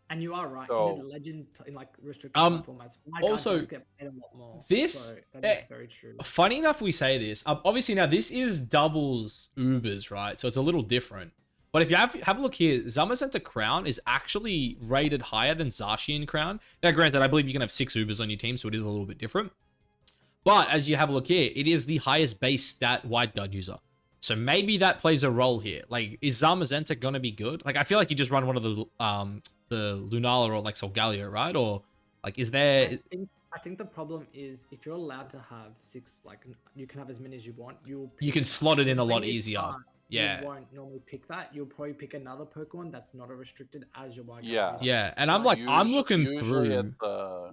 Speaker 3: And you are right.
Speaker 2: So,
Speaker 3: in Legend, in like restricted formats,
Speaker 1: also
Speaker 3: get paid a lot more.
Speaker 1: This
Speaker 3: so that is very true.
Speaker 1: Funny enough, we say this. Obviously, now this is doubles Ubers, right? So it's a little different. But if you have a look here, Zamazenta Crown is actually rated higher than Zacian Crown. Now, granted, I believe you can have 6 Ubers on your team, so it is a little bit different. But as you have a look here, it is the highest base stat Wide Guard user. So maybe that plays a role here. Like, is Zamazenta going to be good? Like, I feel like you just run one of the Lunala or like Solgaleo, right? Or like, is there?
Speaker 3: I think the problem is if you're allowed to have 6, like you can have as many as you want.
Speaker 1: You can slot it in a lot easier. Yeah.
Speaker 3: You won't normally pick that. You'll probably pick another Pokemon that's not a restricted as your Wide Guard.
Speaker 2: Yeah.
Speaker 1: Yeah, and I'm like, I'm looking through.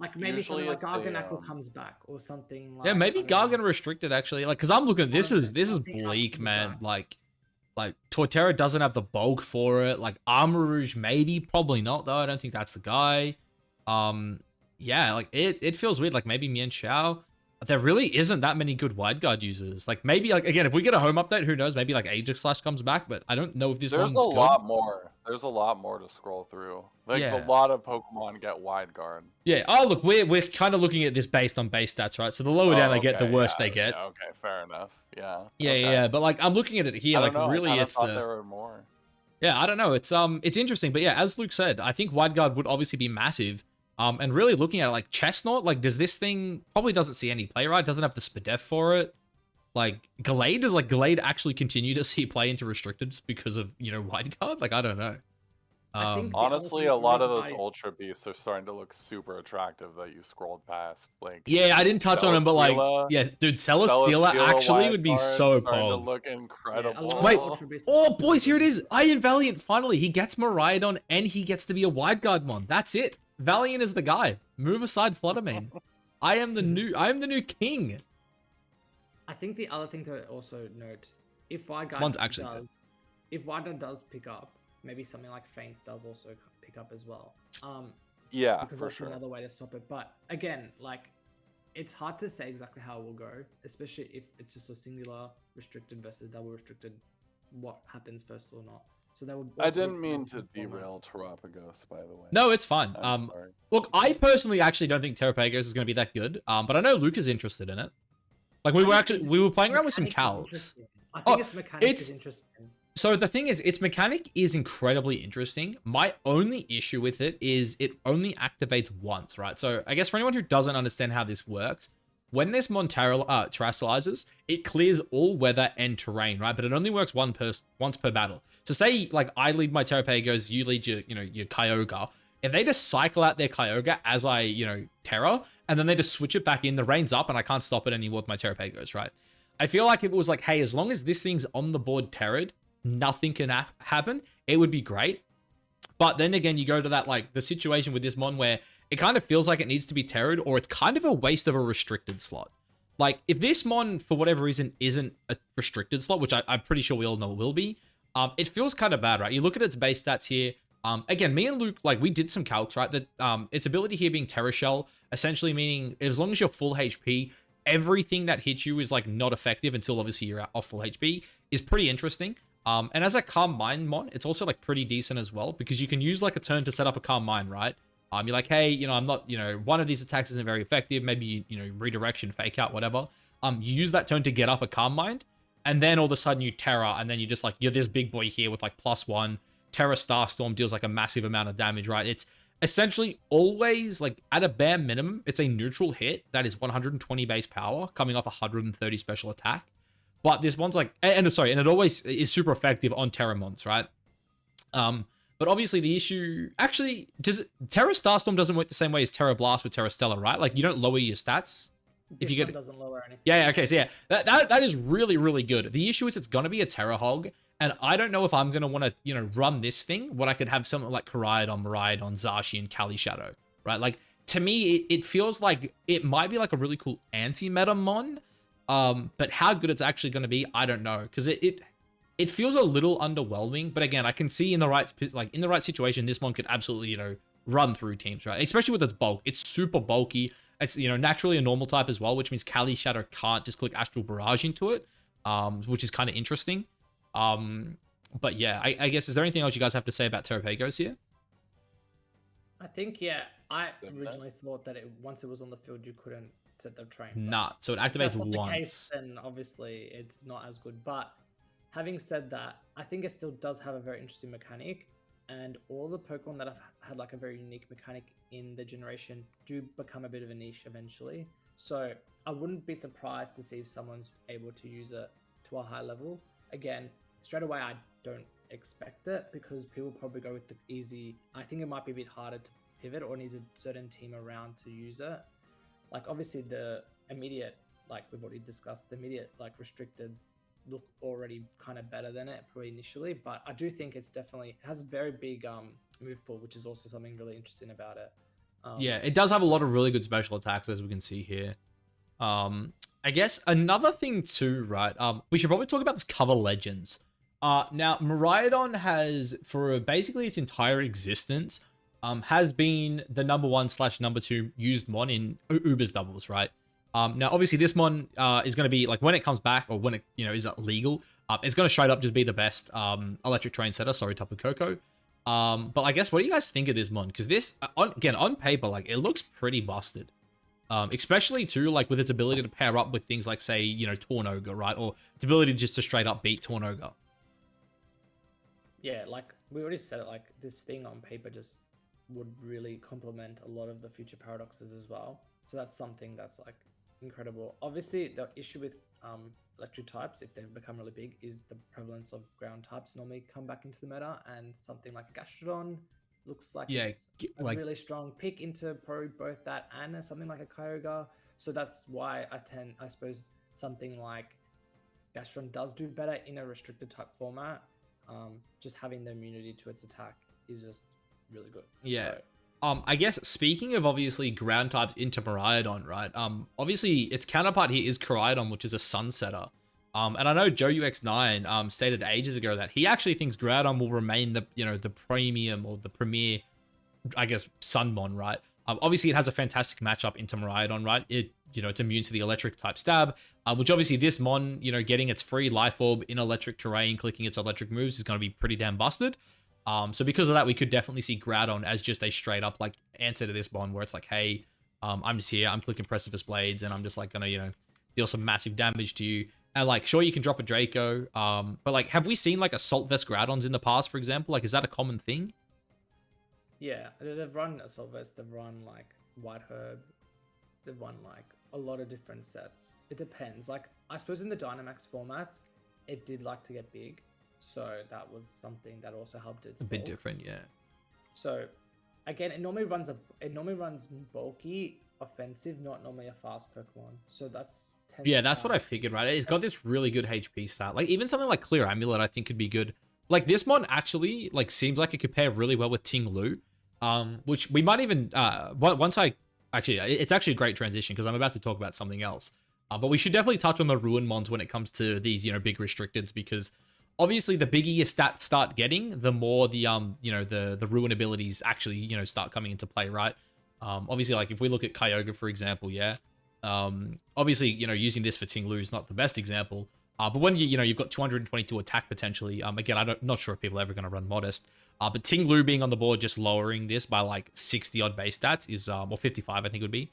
Speaker 3: Like maybe something like Garganacl comes back or something. Like,
Speaker 1: yeah, maybe Gargan restricted actually. Like, cause I'm looking. This is bleak, man. Like Torterra doesn't have the bulk for it. Like Armor Rouge, maybe, probably not though. I don't think that's the guy. Yeah, like it feels weird. Like maybe Mian Xiao. There really isn't that many good Wide Guard users. Like maybe like again, if we get a home update, who knows? Maybe like Ajax Slash comes back, but I don't know if this one's good.
Speaker 2: There's a lot more to scroll through. Like a lot of Pokemon get Wide Guard.
Speaker 1: Yeah. Oh look, we're kind of looking at this based on base stats, right? So the lower down they get, the worse they get.
Speaker 2: Yeah, okay, fair enough. Yeah.
Speaker 1: Yeah,
Speaker 2: okay.
Speaker 1: yeah. But like I'm looking at it here, like really,
Speaker 2: it's there were more.
Speaker 1: Yeah, I don't know. It's interesting, but yeah, as Luke said, I think Wide Guard would obviously be massive. And really looking at it, like Chestnut, like does this thing probably doesn't see any play, right? Doesn't have the Spadef for it. Like Gallade, does like Gallade actually continue to see play into restricted because of Wide Guard? Like I don't know.
Speaker 2: Honestly, a lot of those Ultra Beasts are starting to look super attractive that you scrolled past. Like
Speaker 1: yeah, I didn't touch on them, but like yeah, dude, Celesteela actually would be so
Speaker 2: to look incredible.
Speaker 3: Yeah,
Speaker 1: wait, oh boys, here it is. Iron Valiant finally he gets Miraidon and he gets to be a Wide Guard mon. That's it. Valiant is the guy. Move aside, Fluttermane. I am the new king.
Speaker 3: I think the other thing to also note if
Speaker 1: one's actually good.
Speaker 3: if Vita does pick up, maybe something like Faint does also pick up as well.
Speaker 2: Yeah,
Speaker 3: because
Speaker 2: for
Speaker 3: that's
Speaker 2: sure.
Speaker 3: another way to stop it. But again, like, it's hard to say exactly how it will go, especially if it's just a singular restricted versus double restricted. What happens first or not? So that would.
Speaker 2: I didn't mean to derail Terapagos, by the way.
Speaker 1: No, it's fine.
Speaker 2: I'm sorry.
Speaker 1: Look, I personally actually don't think Terapagos is going to be that good. But I know Luke is interested in it. Like we were playing around with some calcs.
Speaker 3: I think its mechanic is interesting.
Speaker 1: So the thing is, its mechanic is incredibly interesting. My only issue with it is it only activates once, right? So I guess for anyone who doesn't understand how this works, when this mon terrestrializes, it clears all weather and terrain, right? But it only works once per battle. So say like I lead my Terapagos, you lead your Kyogre. If they just cycle out their Kyogre as I Terra, and then they just switch it back in, the rain's up and I can't stop it anymore with my Terapagos, right? I feel like if it was like, hey, as long as this thing's on the board terra'd, nothing can happen, it would be great. But then again, you go to that, like, the situation with this mon where it kind of feels like it needs to be terra'd, or it's kind of a waste of a restricted slot. Like, if this mon, for whatever reason, isn't a restricted slot, which I'm pretty sure we all know it will be, it feels kind of bad, right? You look at its base stats here. Again, me and Luke, like, we did some calcs, right? That its ability here being Terra Shell, essentially meaning as long as you're full HP, everything that hits you is, like, not effective until obviously you're off full HP, is pretty interesting. And as a Calm Mind mon, it's also, like, pretty decent as well, because you can use, like, a turn to set up a Calm Mind, right? You're like, hey, I'm not, one of these attacks isn't very effective. Maybe, redirection, fake out, whatever. You use that turn to get up a Calm Mind, and then all of a sudden you Terra, and then you just, like, you're this big boy here with, like, +1. Terra Starstorm deals, like, a massive amount of damage, right? It's essentially always, like, at a bare minimum, it's a neutral hit that is 120 base power, coming off 130 special attack. But this one's like, and it always is super effective on Terramons, right? But obviously the issue, actually, Terra Starstorm doesn't work the same way as Terra Blast with Terra Stellar, right? Like, you don't lower your stats.
Speaker 3: If you get, doesn't lower anything.
Speaker 1: Yeah, okay, so yeah, that is really, really good. The issue is it's gonna be a Terra Hog, and I don't know if I'm gonna want to, run this thing when I could have something like Koraidon, Miraidon, Zacian, Kali Shadow, right? Like, to me, it feels like it might be like a really cool anti-meta mon, but how good it's actually gonna be, I don't know, because it feels a little underwhelming. But again, I can see in the right situation, this mon could absolutely, run through teams, right? Especially with its bulk. It's super bulky. It's, naturally a normal type as well, which means Kali Shadow can't just click Astral Barrage into it, which is kind of interesting. But yeah, I guess, is there anything else you guys have to say about Terapagos here?
Speaker 3: I think, yeah, I originally thought that once it was on the field, you couldn't set the train.
Speaker 1: Nah, so it activates
Speaker 3: that's not
Speaker 1: once.
Speaker 3: The case, then obviously it's not as good. But having said that, I think it still does have a very interesting mechanic, and all the Pokemon that have had like a very unique mechanic in the generation do become a bit of a niche eventually. So I wouldn't be surprised to see if someone's able to use it to a high level. Again, straight away, I don't expect it, because people probably go with the easy. I think it might be a bit harder to pivot, or needs a certain team around to use it. Like, obviously the immediate, like we've already discussed, the immediate like restricteds look already kind of better than it probably initially, but I do think it has a very big move pool, which is also something really interesting about it.
Speaker 1: Yeah, it does have a lot of really good special attacks, as we can see here. I guess another thing too, right? We should probably talk about this cover legends. Now Miraidon has, for basically its entire existence, has been the #1/2 used mon in Uber's doubles, right? Now obviously this mon is going to be, like, when it comes back, or when it is legal, it's going to straight up just be the best electric train setter. Sorry, Tapu Koko. But I guess, what do you guys think of this mon? Because this, on paper, like, it looks pretty busted. Especially too, like, with its ability to pair up with things like, say, Tornoga, right? Or its ability just to straight up beat Tornoga.
Speaker 3: Yeah, like we already said it, like, this thing on paper just would really complement a lot of the future paradoxes as well. So that's something that's, like, incredible. Obviously, the issue with electric types, if they become really big, is the prevalence of ground types normally come back into the meta, and something like a Gastrodon looks like it's a really strong pick into probably both that and something like a Kyogre. So that's why I suppose something like Gastrodon does do better in a restricted type format. Just having the immunity to its attack is just really good.
Speaker 1: Yeah.
Speaker 3: So,
Speaker 1: I guess, speaking of obviously ground types into Miraidon, right? Obviously its counterpart here is Koraidon, which is a Sun Setter. And I know Joe UX9 stated ages ago that he actually thinks Groudon will remain the the premium or the premier, I guess, Sunmon, right? Obviously, it has a fantastic matchup into Miraidon, right? It's immune to the electric type stab, which obviously this Mon, getting its free Life Orb in electric terrain, clicking its electric moves is going to be pretty damn busted. So because of that, we could definitely see Groudon as just a straight up like answer to this Mon, where it's like, hey, I'm just here, I'm clicking Precipice Blades, and I'm just like gonna, deal some massive damage to you. And like, sure, you can drop a Draco, but like, have we seen like Assault Vest Groudons in the past, for example? Like, is that a common thing?
Speaker 3: Yeah, they've run Assault Vest, they've run like White Herb, they've run like a lot of different sets. It depends. Like, I suppose in the Dynamax formats, it did like to get big, so that was something that also helped its
Speaker 1: A bit
Speaker 3: bulk.
Speaker 1: different, yeah.
Speaker 3: So again, it normally runs bulky, offensive, not normally a fast Pokemon. So that's
Speaker 1: What I figured, right? It's got this really good HP stat. Like, even something like Clear Amulet, I think could be good. Like, this Mon actually, like, seems like it could pair really well with Ting Lu, which we might even, it's actually a great transition because I'm about to talk about something else. But we should definitely touch on the Ruin Mons when it comes to these, big restricteds, because obviously the bigger your stats start getting, the more the, the Ruin abilities actually, start coming into play, right? Obviously, like, if we look at Kyogre, for example, yeah. Obviously, using this for Ting Lu is not the best example. But when you've got 222 attack potentially, again, I'm not sure if people are ever going to run Modest. But Ting Lu being on the board, just lowering this by like 60 odd base stats is, or 55, I think it would be,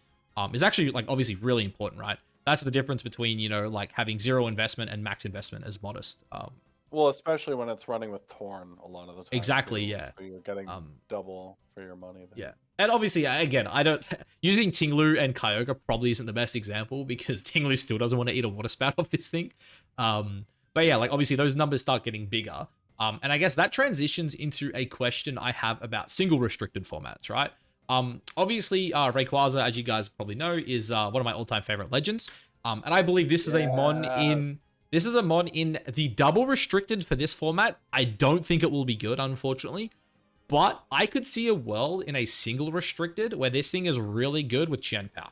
Speaker 1: is actually like obviously really important, right? That's the difference between, like having zero investment and max investment as Modest.
Speaker 2: Well, especially when it's running with Torn a lot of the time.
Speaker 1: Exactly,
Speaker 2: too,
Speaker 1: yeah.
Speaker 2: So you're getting double for your money there.
Speaker 1: Yeah. And obviously, again, using Ting Lu and Kyogre probably isn't the best example because Ting Lu still doesn't want to eat a water spout off this thing. But yeah, like obviously those numbers start getting bigger. And I guess that transitions into a question I have about single restricted formats, right? Obviously, Rayquaza, as you guys probably know, is one of my all-time favorite legends. And I believe this is a Mon in... This is a Mon in the double restricted for this format. I don't think it will be good, unfortunately. But I could see a world in a single restricted where this thing is really good with Qianpao.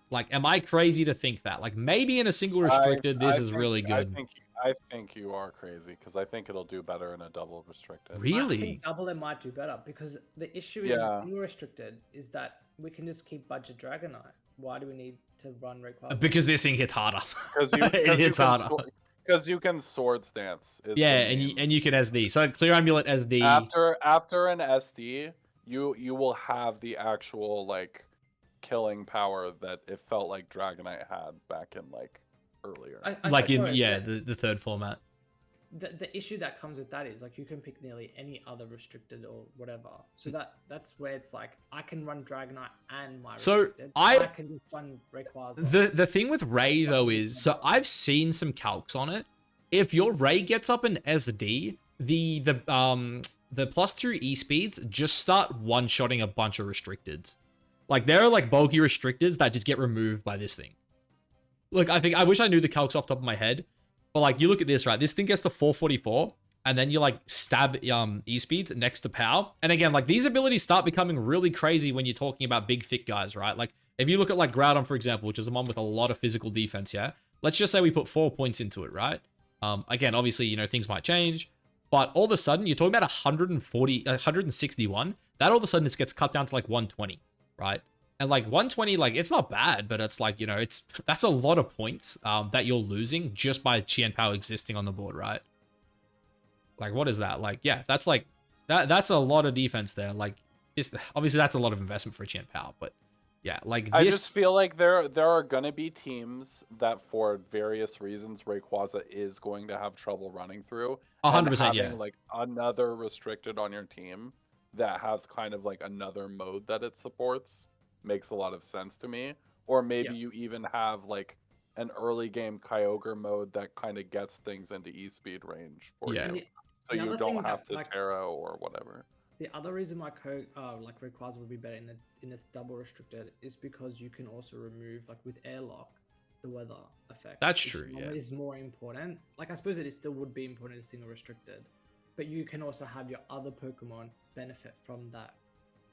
Speaker 1: Like, am I crazy to think that? Like, maybe in a single restricted, this is really good.
Speaker 2: I think you are crazy because I think it'll do better in a double restricted.
Speaker 1: Really?
Speaker 3: I think double it might do better because the issue is with single restricted is that we can just keep budget Dragonite. Why do we need to run Rayquaza?
Speaker 1: Because this thing hits harder.
Speaker 2: It hits harder. Because you can Sword Stance.
Speaker 1: Yeah, and you can SD. So Clear Amulet SD.
Speaker 2: After an SD, you will have the actual like killing power that it felt like Dragonite had back in like earlier.
Speaker 1: The third format.
Speaker 3: The issue that comes with that is like you can pick nearly any other restricted or whatever. So that's where it's like I can run Dragonite and my restricted. I can just run Rayquaza. The
Speaker 1: thing with Ray though is, so I've seen some calcs on it. If your Ray gets up in SD, the +2 E speeds just start one-shotting a bunch of restricteds. Like there are like bulky restricteds that just get removed by this thing. Look, I wish I knew the calcs off the top of my head. But like, you look at this, right? This thing gets to 444, and then you like stab E-speeds next to power. And again, like these abilities start becoming really crazy when you're talking about big, thick guys, right? Like if you look at like Groudon, for example, which is a Mon with a lot of physical defense, yeah? Let's just say we put 4 points into it, right? Again, obviously, things might change. But all of a sudden, you're talking about 161. That all of a sudden just gets cut down to like 120, right? And like 120, like it's not bad, but it's like, that's a lot of points that you're losing just by Qianpao existing on the board, right? Like, what is that? Like, yeah, that's like, that's a lot of defense there. Like, obviously that's a lot of investment for Qianpao, but yeah, like this...
Speaker 2: I just feel like there are going to be teams that for various reasons Rayquaza is going to have trouble running through.
Speaker 1: 100%, yeah.
Speaker 2: Like another restricted on your team that has kind of like another mode that it supports makes a lot of sense to me. Or maybe you even have like an early game Kyogre mode that kind of gets things into E-speed range for you. So you don't have to Terra or whatever.
Speaker 3: The other reason why Rayquaza would be better in this double restricted is because you can also remove, like with Airlock, the weather effect.
Speaker 1: That's true, yeah.
Speaker 3: Is more important. Like I suppose it still would be important in single restricted, but you can also have your other Pokemon benefit from that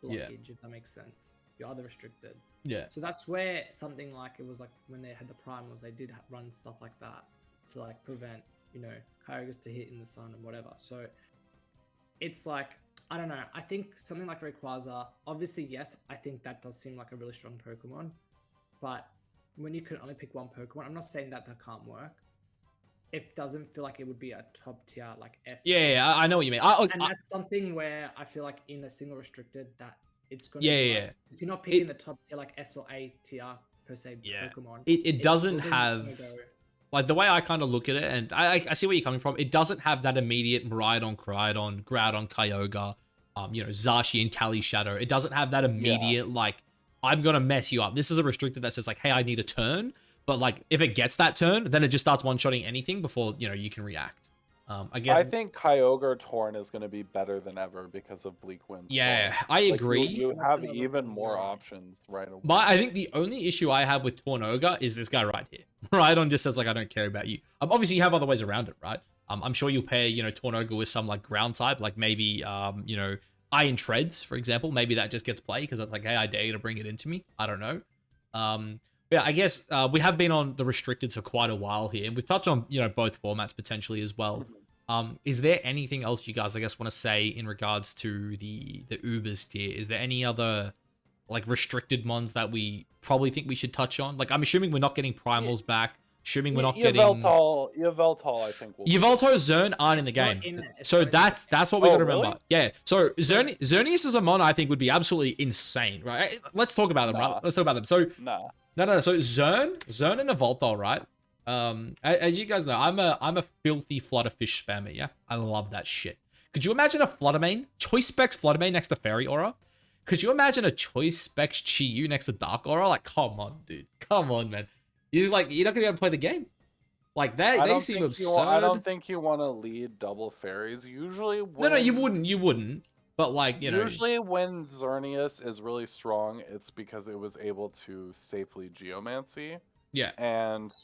Speaker 3: blockage, if that makes sense. Your other restricted. Yeah. So that's where something like it was like when they had the primals, they did run stuff like that. to like prevent, you know, Kyogres to hit in the sun and whatever. So it's like, I don't know. I think something like Rayquaza, obviously, yes, I think that does seem like a really strong Pokemon. But when you can only pick one Pokemon, I'm not saying that can't work. It doesn't feel like it would be a top tier like S.
Speaker 1: Yeah, I know what you mean.
Speaker 3: And that's something where I feel like in a single restricted that it's going to
Speaker 1: Yeah.
Speaker 3: like, if you're not picking the top tier like S or A tier per se Pokemon,
Speaker 1: it doesn't have
Speaker 3: go.
Speaker 1: like the way I kind of look at it, and I see where you're coming from. It doesn't have that immediate Miraidon, Groudon, Kyogre, you know, Zacian, Cali Shadow. It doesn't have that immediate like I'm gonna mess you up. This is a restricted that says like, hey, I need a turn. But like if it gets that turn, then it just starts one-shotting anything before, you know, you can react. Again,
Speaker 2: I think Kyogre Torn is going to be better than ever because of Bleak Wind.
Speaker 1: Yeah,
Speaker 2: Storm.
Speaker 1: I
Speaker 2: Like,
Speaker 1: agree.
Speaker 2: You have even more options right away.
Speaker 1: I think the only issue I have with Tornoga is this guy right here. Rhydon just says like, I don't care about you. Obviously you have other ways around it, right? I'm sure you'll pair, you know, Tornoga with some like ground type, like maybe, you know, Iron Treads, for example. Maybe that just gets played because it's like, hey, I dare you to bring it into me. I don't know. Yeah, I guess we have been on the restricted for quite a while here. We've touched on, you know, both formats potentially as well. Is there anything else you guys, I guess, want to say in regards to the Ubers tier? Is there any other like restricted mons that we probably think we should touch on? Like, I'm assuming we're not getting primals back. Assuming we're not getting
Speaker 2: Yveltal, I think.
Speaker 1: Yveltal, Zern aren't in the game, so that's what we got to remember.
Speaker 2: Really?
Speaker 1: Yeah. So Xerneas as a mon, I think would be absolutely insane, right? Let's talk about them, right? Let's talk about them. So no. So Zern and Yveltal, right? As you guys know, I'm a filthy Flutterfish spammer. Yeah, I love that shit. Could you imagine a Fluttermane, Choice Specs Fluttermane next to Fairy Aura? Could you imagine a Choice Specs Chi-Yu next to Dark Aura? Like, come on, dude. Come on, man. You're not gonna be able to play the game. Like that, they seem absurd.
Speaker 2: I don't think you want to lead double fairies. Usually,
Speaker 1: no, you wouldn't. But like, you know,
Speaker 2: usually when Xerneas is really strong, it's because it was able to safely Geomancy.
Speaker 1: Yeah.
Speaker 2: And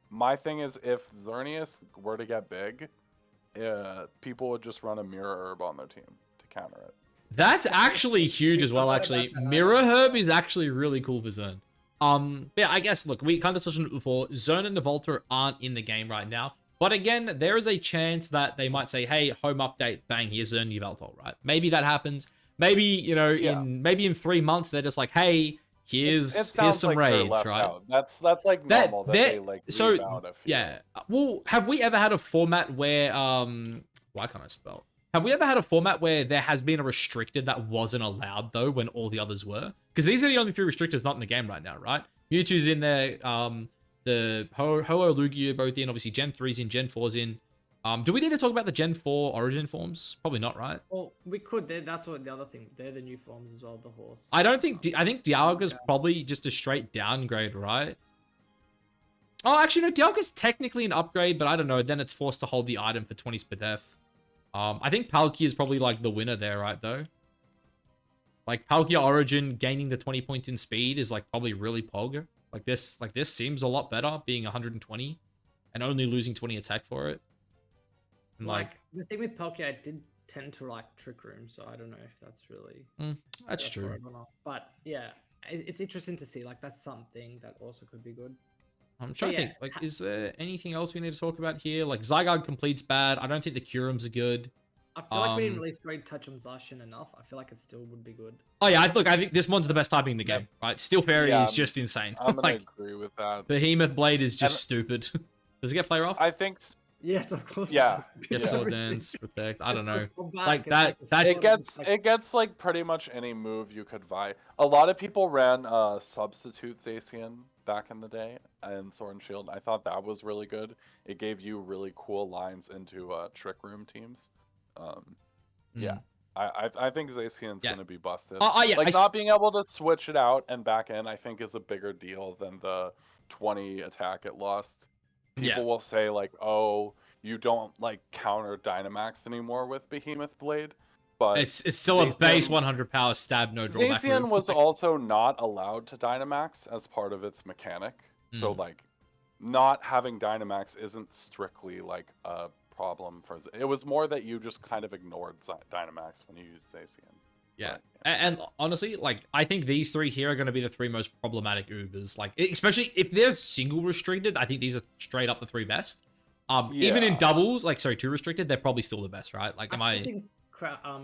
Speaker 2: my thing is, if Xerneas were to get big, people would just run a Mirror Herb on their team to counter it.
Speaker 1: That's actually huge as well. Actually, Mirror Herb is actually really cool for Zern. Yeah, I guess, look, we kind of touched on it before. Zern and Yveltal aren't in the game right now. But again, there is a chance that they might say, hey, home update, bang, here's Zern and Yveltal, right? Maybe that happens. Maybe, you know, in 3 months, they're just like, hey, here's some
Speaker 2: like
Speaker 1: raids, right?
Speaker 2: Out. That's like normal that they like rebound a few.
Speaker 1: Yeah. Well, have we ever had a format where, why can't I spell? Have we ever had a format where there has been a restricted that wasn't allowed, though, when all the others were? Because these are the only 3 restrictors not in the game right now, right? Mewtwo's in there, the Ho-Oh, Lugia are both in, obviously Gen 3's in, Gen 4's in. Do we need to talk about the Gen 4 Origin forms? Probably not, right?
Speaker 3: Well, we could. That's what the other thing. They're the new forms as well, the horse.
Speaker 1: I think Dialga's probably just a straight downgrade, right? Oh, actually, no, Dialga's technically an upgrade, but I don't know. Then it's forced to hold the item for 20 per def. I think Palkia is probably like the winner there, right, though? Like Palkia Origin gaining the 20 points in speed is like probably really pog. Like this seems a lot better being 120 and only losing 20 attack for it. And
Speaker 3: like the thing with Palkia, I did tend to like Trick Room, so I don't know if that's really
Speaker 1: that's true.
Speaker 3: But yeah, it's interesting to see. Like that's something that also could be good.
Speaker 1: I'm trying to think. Like, is there anything else we need to talk about here? Like Zygarde Complete's bad. I don't think the Curums are good.
Speaker 3: I feel like we didn't really touch on Zacian enough. I feel like it still would be good.
Speaker 1: Oh yeah, I think this one's the best typing in the game, right? Steel Fairy is just insane.
Speaker 2: I'm gonna
Speaker 1: like,
Speaker 2: agree with that.
Speaker 1: Behemoth Blade is just stupid. Does it get player off?
Speaker 2: I think.
Speaker 3: Yes, of course.
Speaker 2: Yeah.
Speaker 1: Yes, Sword Dance, Protect. I don't know. Like
Speaker 2: that. It gets like pretty much any move you could buy. A lot of people ran substitute Zacian back in the day in Sword and Shield. I thought that was really good. It gave you really cool lines into Trick Room teams. Yeah, I think Zacian's gonna be busted. Not being able to switch it out and back in, I think, is a bigger deal than the 20 attack it lost. People will say like, oh, you don't like counter Dynamax anymore with Behemoth Blade, but
Speaker 1: it's still a base 100 power stab no drawback.
Speaker 2: Zacian was also not allowed to Dynamax as part of its mechanic, so like not having Dynamax isn't strictly like a problem for it. Was more that you just kind of ignored Dynamax when you used Zacian.
Speaker 1: Yeah. And honestly, like, I think these 3 here are going to be the 3 most problematic Ubers. Like, especially if they're single restricted, I think these are straight up the 3 best. Even in
Speaker 2: Yeah.
Speaker 1: doubles, like sorry, two restricted, they're probably still the best, right? Like, am
Speaker 3: I
Speaker 1: I?
Speaker 3: still think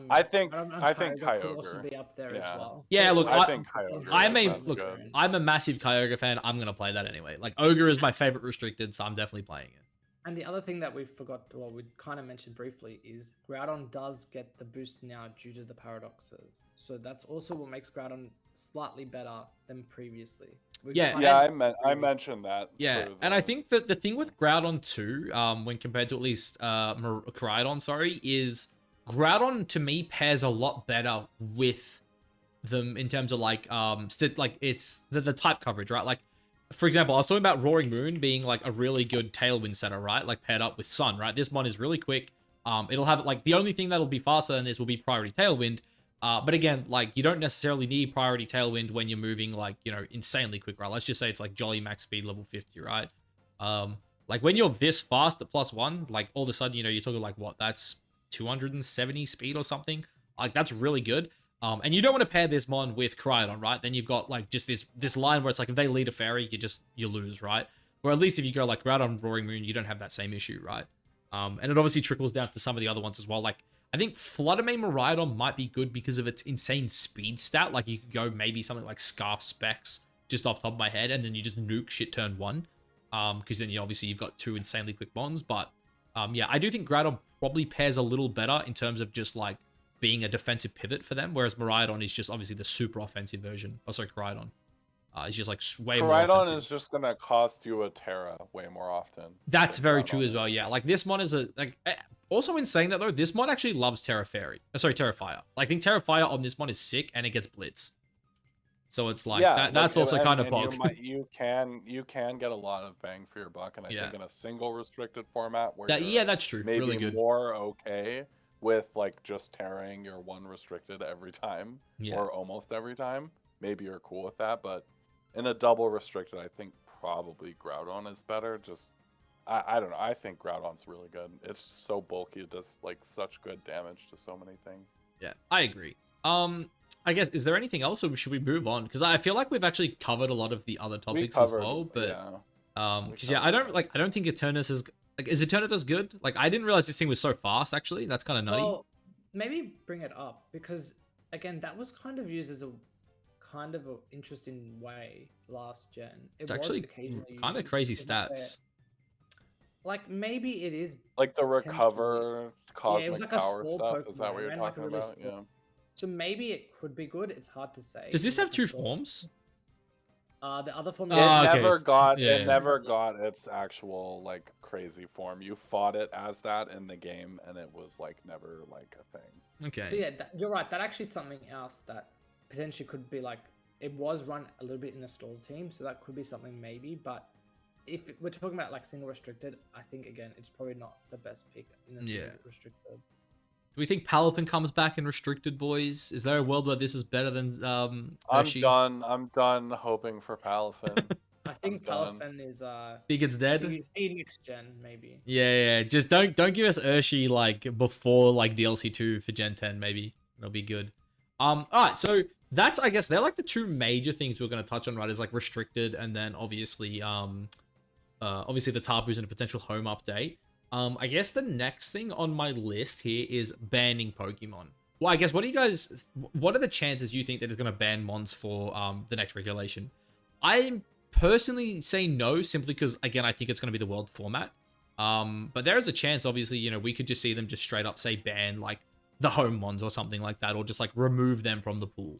Speaker 2: I think
Speaker 3: Kyogre could also
Speaker 2: Kyogre.
Speaker 3: be up there as
Speaker 2: Yeah.
Speaker 3: well.
Speaker 1: Yeah, look,
Speaker 2: I think Kyogre.
Speaker 1: I'm a
Speaker 2: That's
Speaker 1: look.
Speaker 2: good.
Speaker 1: I'm a massive Kyogre fan. I'm gonna play that anyway. Like, Ogre is my favorite restricted, so I'm definitely playing it.
Speaker 3: And the other thing that we forgot, well, we kind of mentioned briefly, is Groudon does get the boost now due to the paradoxes. So that's also what makes Groudon slightly better than previously.
Speaker 1: Yeah,
Speaker 2: I mentioned that.
Speaker 1: Yeah,
Speaker 2: for
Speaker 1: and I think that the thing with Groudon too, when compared to at least Koraidon, sorry, is Groudon to me pairs a lot better with them in terms of like it's the type coverage, right? Like, for example, I was talking about Roaring Moon being like a really good Tailwind setter, right? Like paired up with Sun, right? This one is really quick. It'll have like the only thing that'll be faster than this will be Priority Tailwind. But again, like you don't necessarily need Priority Tailwind when you're moving like, you know, insanely quick, right? Let's just say it's like Jolly Max Speed level 50, right? Like when you're this fast at +1, like all of a sudden, you know, you're talking like what? That's 270 speed or something. Like that's really good. And you don't want to pair this mon with Koraidon, right? Then you've got like just this line where it's like if they lead a fairy, you lose, right? Or at least if you go like Groudon, Roaring Moon, you don't have that same issue, right? And it obviously trickles down to some of the other ones as well. Like I think Fluttermane Miraidon might be good because of its insane speed stat. Like you could go maybe something like Scarf Specs just off the top of my head, and then you just nuke shit turn 1. Because then you've got 2 insanely quick mons. But yeah, I do think Groudon probably pairs a little better in terms of just like being a defensive pivot for them, whereas Miraidon is just obviously the super offensive version. Oh, sorry, Koraidon. It's just like way more offensive.
Speaker 2: Koraidon is just gonna cost you a Terra way more often.
Speaker 1: That's very true as well, yeah. Like this mon is also in saying that though, this mon actually loves Terra Fairy. Sorry, Terra Fire. Like, I think Terra Fire on this mon is sick and it gets Blitz. So it's like that's also kind of bug.
Speaker 2: You can get a lot of bang for your buck, and I think in a single restricted format where
Speaker 1: that's true.
Speaker 2: Maybe
Speaker 1: really good.
Speaker 2: more okay with like just tearing your one restricted every time, or almost every time. Maybe you're cool with that, but in a double restricted, I think probably Groudon is better. Just I don't know. I think Groudon's really good. It's so bulky. It does like such good damage to so many things.
Speaker 1: Yeah, I agree. I guess, is there anything else, or should we move on? Because I feel like we've actually covered a lot of the other topics as well. But I don't think Eternus is is Eternatus good? Like, I didn't realize this thing was so fast. Actually, that's kind of nutty.
Speaker 3: Well, maybe bring it up because again, that was kind of used as a kind of an interesting way last gen.
Speaker 1: It's actually kind of crazy stats.
Speaker 3: Like maybe it is
Speaker 2: like the recover cosmic
Speaker 3: like
Speaker 2: power stuff.
Speaker 3: Pokemon,
Speaker 2: is that what you're talking about? Yeah.
Speaker 3: So maybe it could be good. It's hard to say.
Speaker 1: Does this have 2 forms?
Speaker 3: The other form.
Speaker 2: It never got its actual like crazy form. You fought it as that in the game, and it was like never like a thing.
Speaker 1: Okay.
Speaker 3: So yeah, you're right. That actually is something else that potentially could be like it was run a little bit in a stall team, so that could be something maybe. But if we're talking about like single restricted, I think again it's probably not the best pick in a single restricted.
Speaker 1: Do we think Palafin comes back in restricted, boys? Is there a world where this is better than Hershey?
Speaker 2: I'm done hoping for Palafin.
Speaker 3: I think Palafin is
Speaker 1: think it's dead.
Speaker 3: See next gen maybe.
Speaker 1: Yeah. Just don't give us Hershey like before like DLC 2 for Gen 10 maybe. It'll be good. Alright, so that's, I guess, they're like the 2 major things we're gonna touch on, right? Is like restricted and then obviously the Tapus and a potential home update. I guess the next thing on my list here is banning Pokemon. Well, I guess, what are the chances you think that it's going to ban mons for the next regulation? I personally say no, simply because, again, I think it's going to be the world format. But there is a chance, obviously, you know, we could just see them just straight up say ban, like, the home mons or something like that, or just, like, remove them from the pool.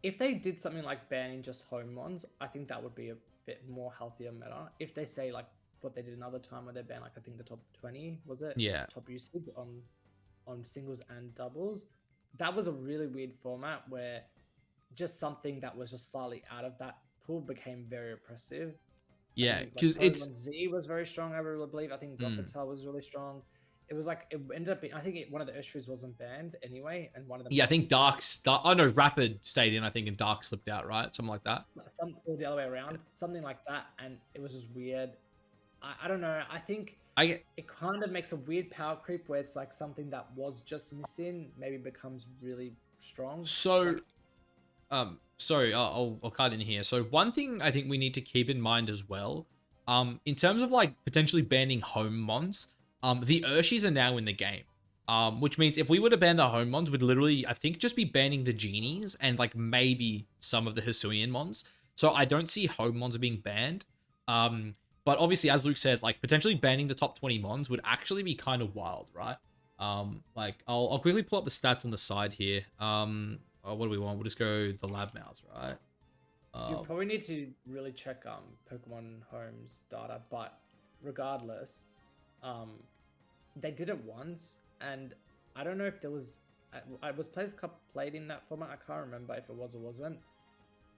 Speaker 3: If they did something like banning just home mons, I think that would be a bit more healthier meta. If they say, like, what they did another time where they banned, like, I think the top 20, was it?
Speaker 1: Yeah.
Speaker 3: Top usage on singles and doubles. That was a really weird format where just something that was just slightly out of that pool became very oppressive.
Speaker 1: Yeah, because it's...
Speaker 3: Z was very strong, I really believe. I think Gothita was really strong. It was like, it ended up being, I think one of the Ushrews wasn't banned anyway, and one of them...
Speaker 1: Yeah, I think Rapid stayed in, I think, and Dark slipped out, right? Something like that.
Speaker 3: Or the other way around. Something like that, and it was just weird. I don't know. I think it kind of makes a weird power creep where it's like something that was just missing maybe becomes really strong.
Speaker 1: So, sorry, I'll cut in here. So one thing I think we need to keep in mind as well, In terms of like potentially banning home mons, the Urshis are now in the game. Which means if we were to ban the home mons, we'd literally, I think, just be banning the genies and like maybe some of the Hisuian mons. So I don't see home mons being banned. But obviously, as Luke said, like potentially banning the top 20 mons would actually be kind of wild, right? Like I'll quickly pull up the stats on the side here. What do we want? We'll just go the lab mouse, right?
Speaker 3: You probably need to really check Pokemon Home's data, but regardless, they did it once, and I don't know if there was. I was Players Cup played in that format. I can't remember if it was or wasn't.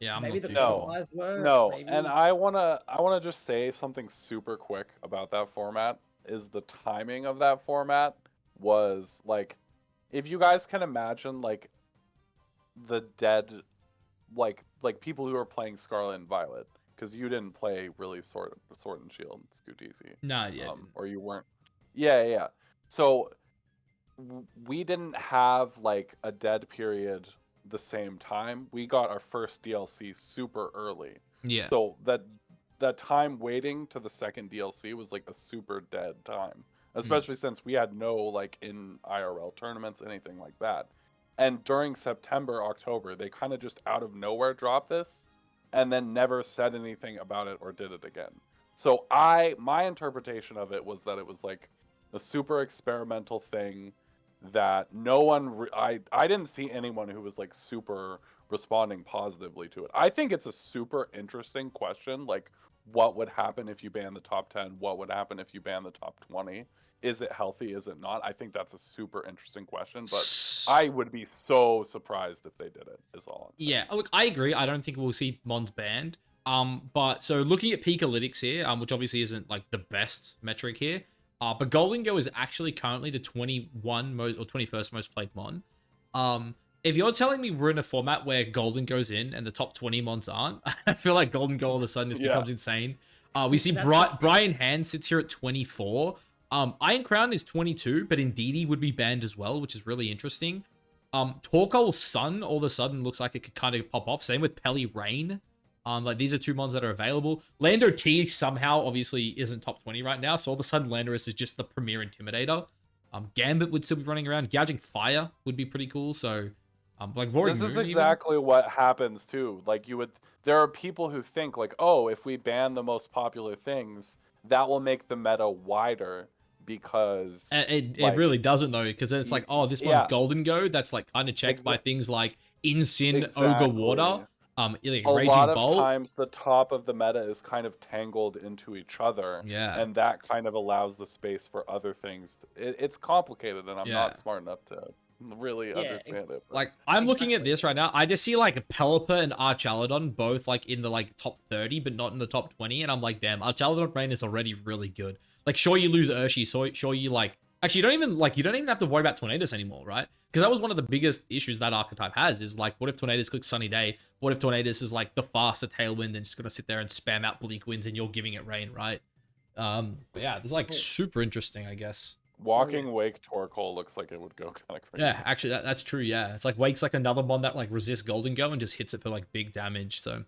Speaker 1: Yeah, I'm
Speaker 3: maybe
Speaker 1: not
Speaker 3: the
Speaker 1: too sure.
Speaker 3: qualifiers were.
Speaker 2: No,
Speaker 3: maybe.
Speaker 2: and I wanna just say something super quick about that format. Is the timing of that format was like, if you guys can imagine like the dead, like people who are playing Scarlet and Violet, because you didn't play really Sword and Shield, Scootiezy.
Speaker 1: Nah, yeah.
Speaker 2: Or you weren't. Yeah. So we didn't have like a dead period the same time. We got our first DLC super early.
Speaker 1: Yeah.
Speaker 2: So that time waiting to the second DLC was like a super dead time, especially since we had no like in IRL tournaments, anything like that. And during September, October, they kind of just out of nowhere dropped this and then never said anything about it or did it again. So my interpretation of it was that it was like a super experimental thing that no one I didn't see anyone who was like super responding positively to it. I think it's a super interesting question, like what would happen if you ban the top 10? What would happen if you ban the top 20? Is it healthy? Is it not? I think that's a super interesting question, but I would be so surprised if they did it, is all I'm saying.
Speaker 1: Yeah, look, I agree. I don't think we'll see mons banned. But so looking at peak analytics here, which obviously isn't like the best metric here, but Golden Go is actually currently the 21 most or 21st most played mon. If you're telling me we're in a format where Golden goes in and the top 20 mons aren't, I feel like Golden Go all of a sudden just becomes insane. We see Brian Hand sits here at 24. Iron Crown is 22, but Indeedee would be banned as well, which is really interesting. Torkoal's Sun all of a sudden looks like it could kind of pop off. Same with Pelly Rain. Like these are two mons that are available. Lando T somehow obviously isn't top 20 right now, so all of a sudden Landorus is just the premier intimidator. Gambit would still be running around. Gouging Fire would be pretty cool. So, like Roaring
Speaker 2: This is
Speaker 1: Moon
Speaker 2: exactly what happens too. Like there are people who think like, oh, if we ban the most popular things, that will make the meta wider. Because
Speaker 1: it really doesn't though, because then it's like, oh, this one Golden Go that's like kind of checked by things like Insin, Ogre Water, like
Speaker 2: a
Speaker 1: Raging
Speaker 2: lot of
Speaker 1: Bolt.
Speaker 2: times the top of the meta is kind of tangled into each other, and that kind of allows the space for other things. It's complicated, and I'm not smart enough to really understand it.
Speaker 1: Like I'm looking at this right now, I just see like Pelipper and Archaladon both like in the like top 30, but not in the top 20, and I'm like, damn, Archaladon Rain is already really good. Like, sure, you lose Urshi, sure you like... Actually, you don't even have to worry about Tornadus anymore, right? Because that was one of the biggest issues that archetype has, is like, what if Tornadus clicks Sunny Day? What if Tornadus is like the faster Tailwind and just gonna sit there and spam out Bleak Winds and you're giving it rain, right? But yeah, it's like super interesting, I guess.
Speaker 2: Walking Wake Torkoal looks like it would go kind of crazy.
Speaker 1: Yeah, actually, that's true, yeah. It's like Wake's like another one that like resists Golden Go and just hits it for like big damage, so...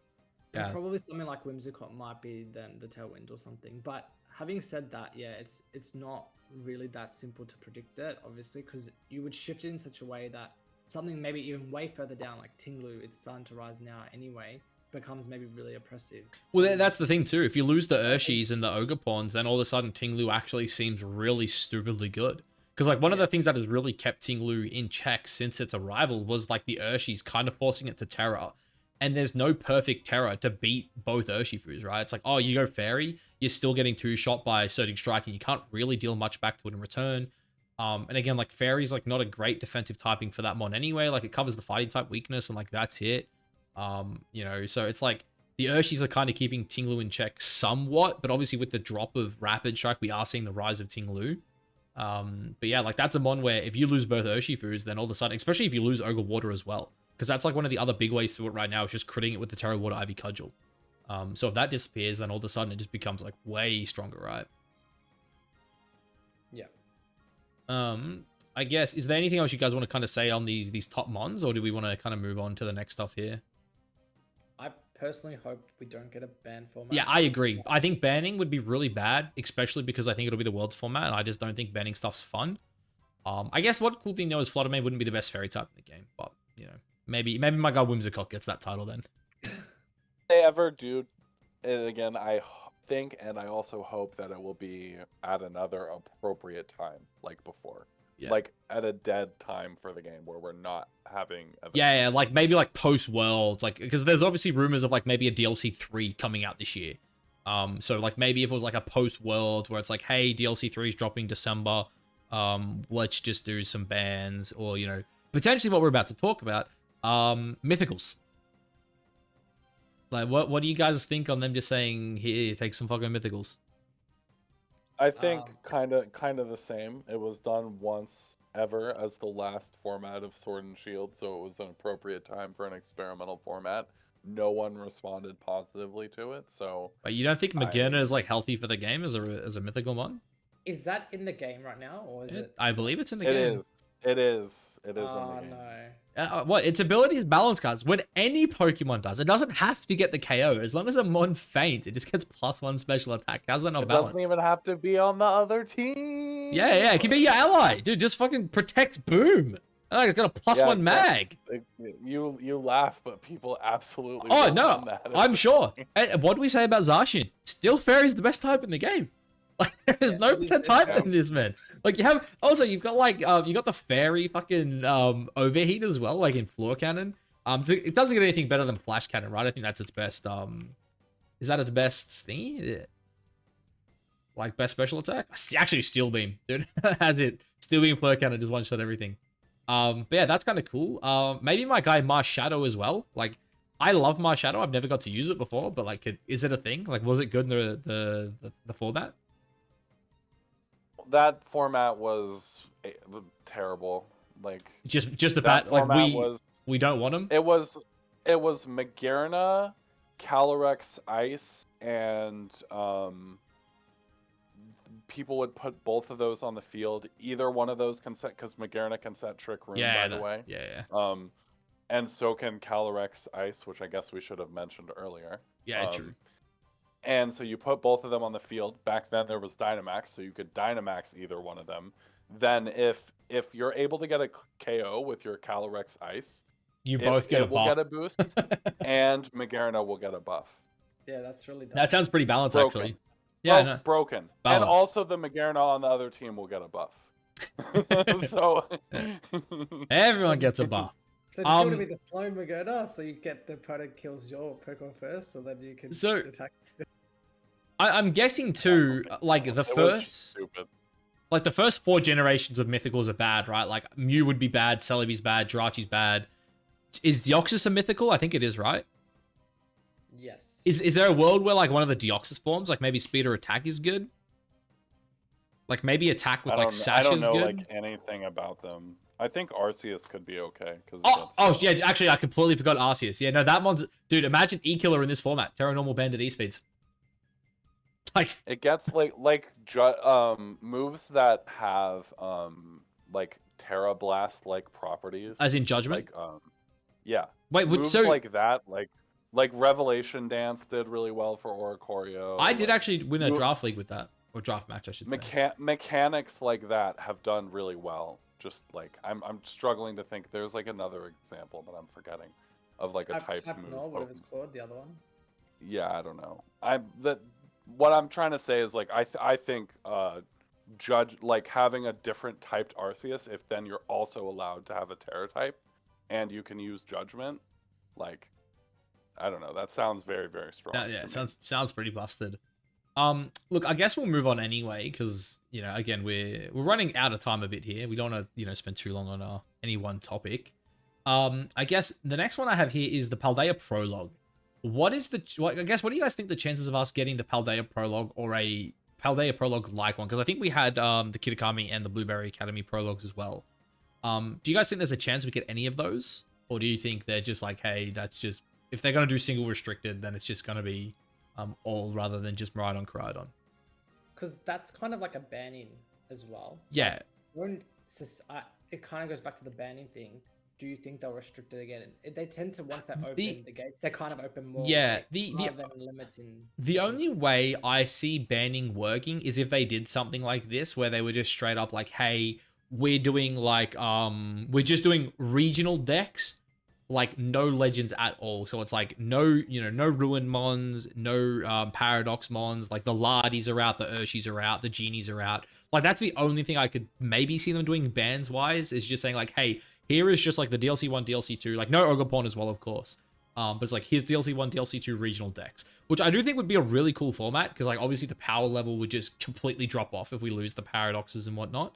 Speaker 1: Yeah.
Speaker 3: And probably something like Whimsicott might be then the Tailwind or something, but... Having said that, yeah, it's not really that simple to predict it, obviously, because you would shift it in such a way that something maybe even way further down, like Tinglu, it's starting to rise now anyway, becomes maybe really oppressive.
Speaker 1: Well, that's the thing too. If you lose the Urshis and the Ogre Pawns, then all of a sudden Tinglu actually seems really stupidly good. Because like one of the things that has really kept Tinglu in check since its arrival was like the Urshis kind of forcing it to Terra. And there's no perfect Terra to beat both Urshifus, right? It's like, oh, you go Fairy, you're still getting two-shot by Surging Strike, and you can't really deal much back to it in return. And again, like, Fairy's, like, not a great defensive typing for that mon anyway. Like, it covers the fighting type weakness, and, like, that's it. You know, so it's like, the Urshis are kind of keeping Tinglu in check somewhat, but obviously with the drop of Rapid Strike, we are seeing the rise of Tinglu. But yeah, like, that's a mon where if you lose both Urshifus, then all of a sudden, especially if you lose Ogre Water as well, because that's like one of the other big ways to do it right now is just critting it with the Terra Water Ivy Cudgel. So if that disappears, then all of a sudden it just becomes like way stronger, right?
Speaker 3: Yeah.
Speaker 1: I guess, is there anything else you guys want to kind of say on these top mons, or do we want to kind of move on to the next stuff here?
Speaker 3: personally hope we don't get a ban format.
Speaker 1: Yeah, I agree. I think banning would be really bad, especially because I think it'll be the world's format, and I just don't think banning stuff's fun. I guess what cool thing though is Fluttermane wouldn't be the best fairy type in the game, but you know, maybe my guy Whimsicott gets that title then.
Speaker 2: If they ever do it again, I think and I also hope that it will be at another appropriate time, like before.
Speaker 1: Yeah.
Speaker 2: Like at a dead time for the game where we're not having events.
Speaker 1: Yeah, like maybe like post Worlds, like because there's obviously rumors of like maybe a DLC 3 coming out this year. So like maybe if it was like a post World where it's like, hey, DLC 3 is dropping December, let's just do some bans, or you know, potentially what we're about to talk about, Mythicals. Like what do you guys think on them just saying, here, take some fucking Mythicals?
Speaker 2: I think kind of the same. It was done once ever as the last format of Sword and Shield, so it was an appropriate time for an experimental format. No one responded positively to it, so.
Speaker 1: But you don't think Magearna is like healthy for the game as a mythical mon?
Speaker 3: Is that in the game right now, or is it?
Speaker 1: I believe it's in the game.
Speaker 2: It is in the game.
Speaker 3: Oh no.
Speaker 1: What its ability is balance cards. When any Pokemon does, it doesn't have to get the KO. As long as a mon faints, it just gets +1 special attack. How's that not
Speaker 2: It
Speaker 1: balanced?
Speaker 2: doesn't even have to be on the other team.
Speaker 1: Yeah, it can be your ally, dude. Just fucking protect Boom. Like it's got a +1 mag.
Speaker 2: You laugh, but people absolutely.
Speaker 1: Oh
Speaker 2: will
Speaker 1: no,
Speaker 2: run that.
Speaker 1: I'm sure. And what do we say about Zacian? Steel Fairy is the best type in the game. Like there is no better type than this, man. Like you've got like you got the fairy fucking overheat as well, like in Floor Cannon. It doesn't get anything better than Flash Cannon, right? I think that's its best. Is that its best thingy? Yeah. Like best special attack? Actually, Steel Beam, dude. Has it? Steel Beam, Flare Cannon, just one shot everything. But yeah, that's kind of cool. Maybe my guy Mars Shadow as well. Like I love Mars Shadow. I've never got to use it before, but like, is it a thing? Like, was it good in the format?
Speaker 2: That format was terrible. Like
Speaker 1: just a bad like we don't want them.
Speaker 2: It was Magearna, Calyrex Ice, and people would put both of those on the field. Either one of those can set, because Magearna can set Trick Room, by the way.
Speaker 1: Yeah.
Speaker 2: And so can Calyrex Ice, which I guess we should have mentioned earlier.
Speaker 1: Yeah, true.
Speaker 2: And so you put both of them on the field. Back then there was Dynamax, so you could Dynamax either one of them. Then if you're able to get a KO with your Calyrex Ice,
Speaker 1: you both get a buff.
Speaker 2: Will get a boost, and Magearna will get a buff.
Speaker 3: Yeah, that's really dumb.
Speaker 1: That sounds pretty balanced, actually. Yeah, no.
Speaker 2: Broken.
Speaker 1: Balance.
Speaker 2: And also the Magearna on the other team will get a buff. So
Speaker 1: everyone gets a buff.
Speaker 3: So do you want to be the slow Magearna, so you get the opponent kills your Pokemon first, so then you can attack?
Speaker 1: I'm guessing too, like the first 4 generations of Mythicals are bad, right? Like Mew would be bad, Celebi's bad, Jirachi's bad. Is Deoxys a mythical? I think it is, right?
Speaker 3: Yes.
Speaker 1: Is there a world where like one of the Deoxys forms, like maybe speed or attack is good? Like maybe attack with like Sash is good?
Speaker 2: I don't know like anything about them. I think Arceus could be okay.
Speaker 1: Yeah, actually I completely forgot Arceus. Yeah, no, that one's... Dude, imagine E-Killer in this format. Terra Normal Banded E-Speeds. Like...
Speaker 2: It gets like moves that have like Terra Blast like properties.
Speaker 1: As in Judgment?
Speaker 2: Like yeah.
Speaker 1: Wait,
Speaker 2: moves
Speaker 1: so
Speaker 2: like that, like Revelation Dance did really well for Oricorio.
Speaker 1: I did actually win a draft league with that. Or draft match, I should say.
Speaker 2: Mechanics like that have done really well. Just like I'm struggling to think. There's like another example that I'm forgetting of like a type move.
Speaker 3: Whatever it's called, the other one.
Speaker 2: Yeah, I don't know. What I'm trying to say is like I think judge like having a different typed Arceus, if then you're also allowed to have a Terra type, and you can use Judgment, like I don't know. That sounds very, very strong.
Speaker 1: Yeah, it sounds pretty busted. Look, I guess we'll move on anyway, because you know, again, we're running out of time a bit here. We don't want to spend too long on any one topic. I guess the next one I have here is the Paldea Prologue. What do you guys think the chances of us getting the Paldea Prologue or a Paldea Prologue like one? Because I think we had the Kitakami and the Blueberry Academy Prologues as well. Do you guys think there's a chance we get any of those, or do you think they're just like, hey, that's just, if they're gonna do single restricted, then it's just gonna be all rather than just Miraidon, Koraidon?
Speaker 3: Because that's kind of like a banning as well.
Speaker 1: Yeah.
Speaker 3: It kind of goes back to the banning thing. do you think they'll restrict it again? They tend to, once they open the gates, they kind of open more.
Speaker 1: Yeah,
Speaker 3: rather than limiting.
Speaker 1: The only way I see banning working is if they did something like this, where they were just straight up like, hey, we're doing like we're just doing regional decks, like no legends at all. So it's like no ruin mons, no paradox mons, like the Lardis are out, the Urshis are out, the Genies are out. Like that's the only thing I could maybe see them doing bans wise, is just saying like, hey, here is just like the DLC 1, DLC 2, like no Ogre Pawn as well, of course. But it's like, here's DLC 1, DLC 2 regional decks, which I do think would be a really cool format, because like obviously the power level would just completely drop off if we lose the paradoxes and whatnot.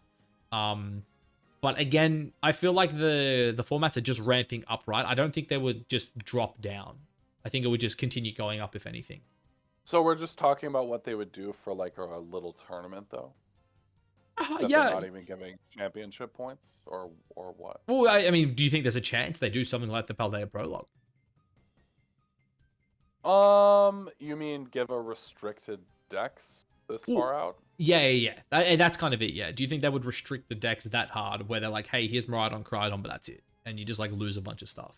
Speaker 1: But again, I feel like the formats are just ramping up, right? I don't think they would just drop down. I think it would just continue going up, if anything.
Speaker 2: So we're just talking about what they would do for like a little tournament, though. That
Speaker 1: Yeah.
Speaker 2: they're not even giving championship points, or what?
Speaker 1: Well, I mean, do you think there's a chance they do something like the Paldea Prologue?
Speaker 2: You mean give a restricted dex this far out?
Speaker 1: Yeah. That's kind of it, yeah. Do you think they would restrict the decks that hard, where they're like, hey, here's Miraidon, Crydon, but that's it, and you just like lose a bunch of stuff?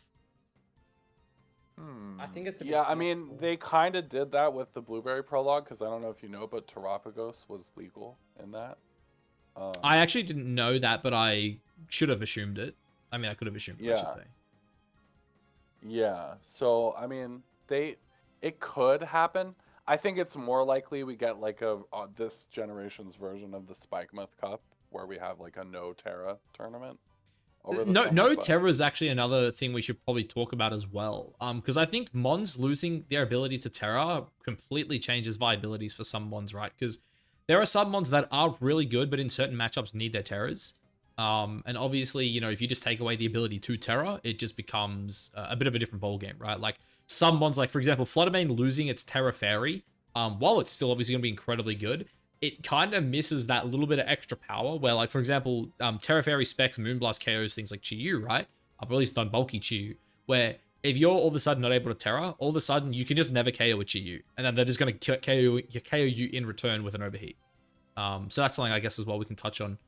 Speaker 3: I think it's
Speaker 2: I mean, they kind of did that with the Blueberry Prologue, because I don't know if you know, but Terapagos was legal in that.
Speaker 1: I actually didn't know that, but I should have assumed it. I mean, I could have assumed it, I should say.
Speaker 2: Yeah, so, I mean, it could happen. I think it's more likely we get like this generation's version of the Spike Myth Cup, where we have like a no Terra tournament.
Speaker 1: No Terra is actually another thing we should probably talk about as well. Because I think Mons losing their ability to Terra completely changes viabilities for some Mons, right? Because there are some Mons that are really good, but in certain matchups need their Terras. And obviously, if you just take away the ability to Terra, it just becomes a bit of a different ballgame, right? Like some Mons, like for example, Fluttermane losing its Terra Fairy, while it's still obviously going to be incredibly good, it kind of misses that little bit of extra power where, like, for example, Terra Fairy specs Moonblast KOs things like Chiyu, right? At least on bulky Chiyu, where if you're all of a sudden not able to Terra, all of a sudden you can just never KO a Chiyu, and then they're just going to KO you in return with an overheat. So that's something I guess as well we can touch on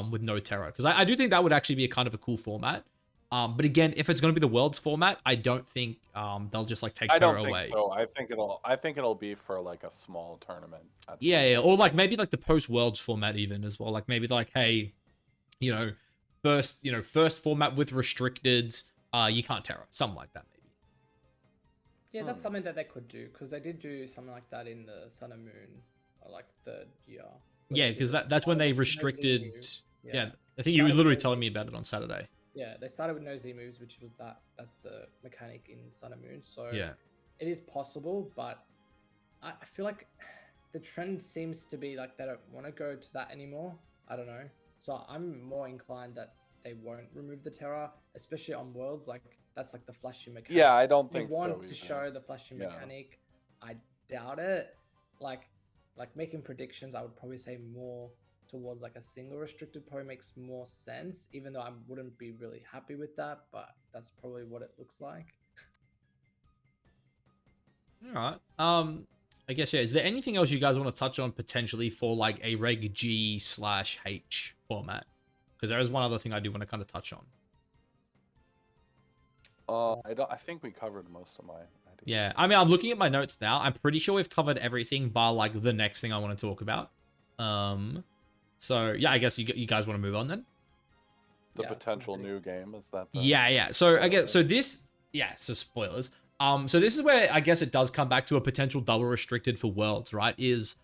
Speaker 1: with no Terra, because I do think that would actually be a kind of a cool format. But again, if it's going to be the Worlds format, I don't think they'll just like take Terra away.
Speaker 2: I don't think so. I think it'll be for like a small tournament.
Speaker 1: Yeah, or like maybe like the post Worlds format even as well. Like maybe like, hey, first format with restricteds, you can't Terra, something like that maybe.
Speaker 3: Yeah, that's something that they could do, because they did do something like that in the Sun and Moon, like third year.
Speaker 1: Yeah, because that's when they restricted. Yeah, I think you were literally telling me about it on Saturday.
Speaker 3: Yeah, they started with no Z moves, which was that's the mechanic in Sun and Moon. So
Speaker 1: yeah,
Speaker 3: it is possible, but I feel like the trend seems to be like they don't want to go to that anymore. I don't know. So I'm more inclined that they won't remove the Terra, especially on Worlds. Like that's like the flashy mechanic.
Speaker 2: Yeah, I don't think
Speaker 3: they
Speaker 2: so.
Speaker 3: Want to show the flashy mechanic. I doubt it. Like making predictions, I would probably say more towards like a single restricted probably makes more sense, even though I wouldn't be really happy with that, but that's probably what it looks like.
Speaker 1: All right. I guess, yeah, is there anything else you guys want to touch on potentially for like a Reg G/H format? Because there is one other thing I do want to kind of touch on.
Speaker 2: I think we covered most of my ideas.
Speaker 1: Yeah, I mean, I'm looking at my notes now. I'm pretty sure we've covered everything bar like the next thing I want to talk about. So yeah, I guess you guys want to move on then.
Speaker 2: The potential new game, is that?
Speaker 1: Yeah. So I guess so spoilers. So this is where I guess it does come back to a potential double restricted for Worlds, right? Is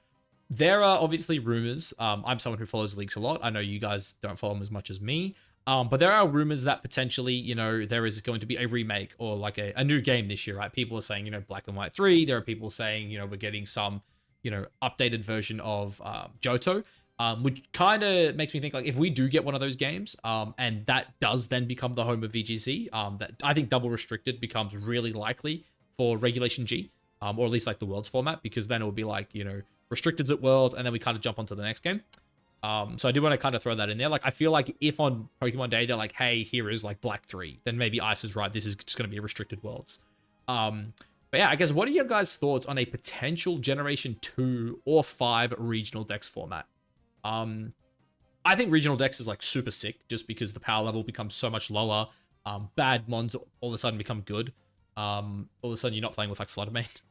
Speaker 1: there are obviously rumors. I'm someone who follows leaks a lot. I know you guys don't follow them as much as me. But there are rumors that potentially, there is going to be a remake or like a new game this year, right? People are saying, Black and White 3. There are people saying, we're getting some, updated version of Johto, which kind of makes me think like if we do get one of those games, and that does then become the home of VGC, that I think double restricted becomes really likely for Regulation G, or at least like the Worlds format, because then it will be like, restricteds at Worlds, and then we kind of jump onto the next game. So I do want to kind of throw that in there. Like, I feel like if on Pokemon Day, they're like, hey, here is like Black 3, then maybe Ice is right. This is just going to be a restricted Worlds. But yeah, I guess, what are your guys' thoughts on a potential Generation 2 or 5 regional Dex format? I think regional Dex is like super sick just because the power level becomes so much lower. bad mons all of a sudden become good. All of a sudden you're not playing with like Fluttermane.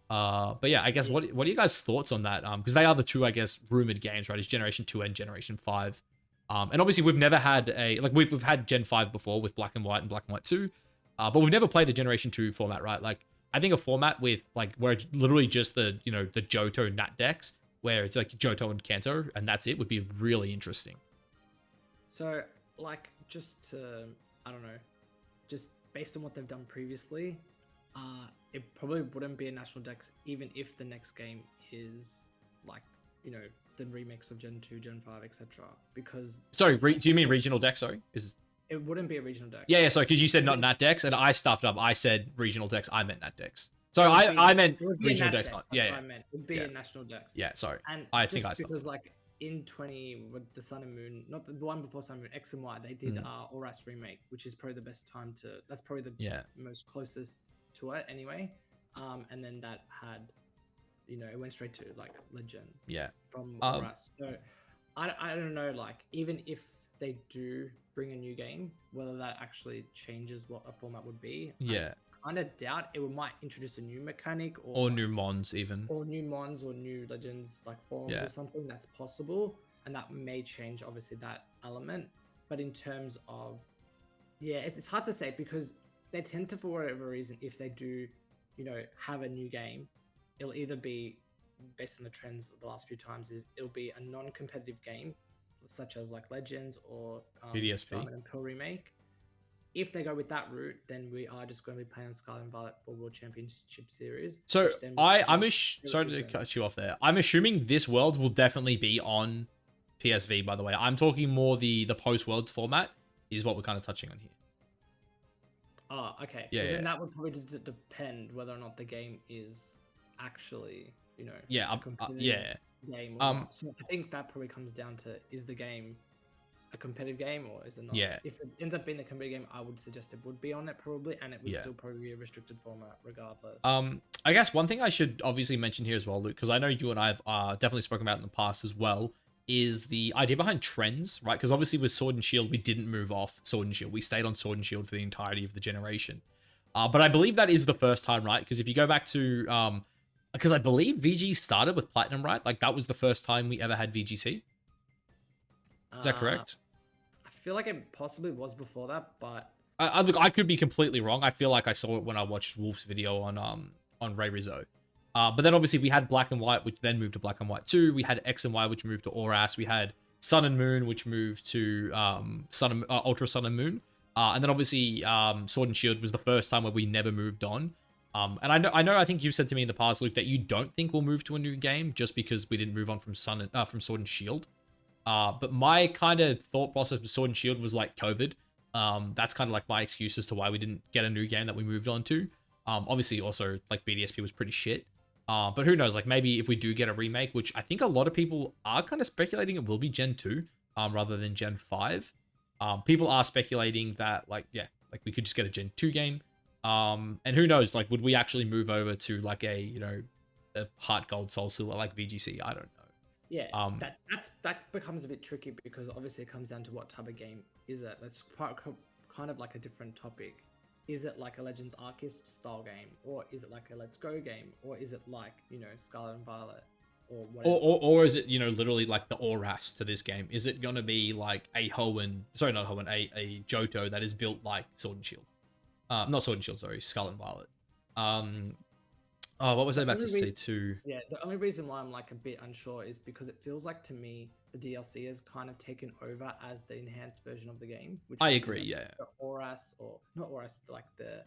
Speaker 1: But yeah, I guess what are you guys' thoughts on that? Because they are the two, I guess, rumored games, right? Is Generation 2 and Generation 5. And obviously we've never had we've had Gen 5 before with Black and White and Black and White 2. But we've never played a Generation 2 format, right? Like I think a format with like where it's literally just the, you know, the Johto Nat decks, where it's like Johto and Kanto and that's it, would be really interesting.
Speaker 3: So like just to, I don't know, just based on what they've done previously, it probably wouldn't be a national dex even if the next game is like, you know, the remix of Gen 2, Gen 5, etc. Because
Speaker 1: sorry, do you mean regional dex? Sorry,
Speaker 3: it wouldn't be a regional dex.
Speaker 1: Yeah, sorry, because you said not Nat dex and I stuffed up. I said regional dex. I meant Nat dex. So I meant regional dex. Yeah,
Speaker 3: what I meant. It would be a national dex.
Speaker 1: Yeah, sorry.
Speaker 3: And
Speaker 1: I think I stuffed
Speaker 3: because like in 20 with the Sun and Moon, not the one before Sun and Moon, X and Y, they did Oras remake, which is probably the best time to. That's probably the most closest to it anyway. And then that had, you know, it went straight to like Legends.
Speaker 1: Yeah.
Speaker 3: From Oras. So I don't know, like even if they do bring a new game, whether that actually changes what a format would be.
Speaker 1: Yeah.
Speaker 3: I kind of doubt it might introduce a new mechanic
Speaker 1: or new mons even.
Speaker 3: Or new mons or new Legends like forms or something. That's possible. And that may change obviously that element. But in terms of, it's hard to say because they tend to, for whatever reason, if they do, you know, have a new game, it'll either be based on the trends of the last few times it'll be a non-competitive game such as like Legends or
Speaker 1: BDSP
Speaker 3: Diamond and Pearl remake. If they go with that route, then we are just going to be playing on Scarlet and Violet for World Championship Series.
Speaker 1: So sorry to cut you off there. I'm assuming this world will definitely be on PSV, by the way. I'm talking more the post-Worlds format is what we're kind of touching on here.
Speaker 3: Oh, okay.
Speaker 1: Yeah,
Speaker 3: so then that would probably depend whether or not the game is actually, you know, game. So I think that probably comes down to, is the game a competitive game or is it not?
Speaker 1: Yeah.
Speaker 3: If it ends up being a competitive game, I would suggest it would be on it probably, and it would still probably be a restricted format regardless.
Speaker 1: I guess one thing I should obviously mention here as well, Luke, because I know you and I have definitely spoken about it in the past as well, is the idea behind trends, right? Because obviously with Sword and Shield, we didn't move off Sword and Shield. We stayed on Sword and Shield for the entirety of the generation. But I believe that is the first time, right? Because if you go back to, because I believe VG started with Platinum, right? Like that was the first time we ever had VGC. Is that correct?
Speaker 3: I feel like it possibly was before that, but
Speaker 1: look, I could be completely wrong. I feel like I saw it when I watched Wolf's video on Ray Rizzo. But then obviously we had Black and White, which then moved to Black and White 2. We had X and Y, which moved to Oras. We had Sun and Moon, which moved to Ultra Sun and Moon. And then obviously Sword and Shield was the first time where we never moved on. And I think you said to me in the past, Luke, that you don't think we'll move to a new game just because we didn't move on from from Sword and Shield. But my kind of thought process with Sword and Shield was like COVID. That's kind of like my excuse as to why we didn't get a new game that we moved on to. Obviously also like BDSP was pretty shit. But who knows, like maybe if we do get a remake, which I think a lot of people are kind of speculating it will be Gen 2 rather than Gen 5. People are speculating that like we could just get a Gen 2 game. And who knows, like would we actually move over to like a, you know, a Heart Gold Soul Silver like VGC? I don't know.
Speaker 3: Yeah, that becomes a bit tricky because obviously it comes down to what type of game is it. That's kind of like a different topic. Is it like a Legends Arceus style game, or is it like a Let's Go game, or is it like, you know, Scarlet and Violet, or whatever?
Speaker 1: Or is it, you know, literally like the Oras to this game? Is it gonna be like a Johto that is built like Sword and Shield? Not Sword and Shield, sorry, Scarlet and Violet. What was I about to say too?
Speaker 3: Yeah, the only reason why I'm like a bit unsure is because it feels like to me the DLC has kind of taken over as the enhanced version of the game. Which
Speaker 1: I
Speaker 3: is,
Speaker 1: agree,
Speaker 3: you know,
Speaker 1: yeah.
Speaker 3: The Oras, or not Oras, like the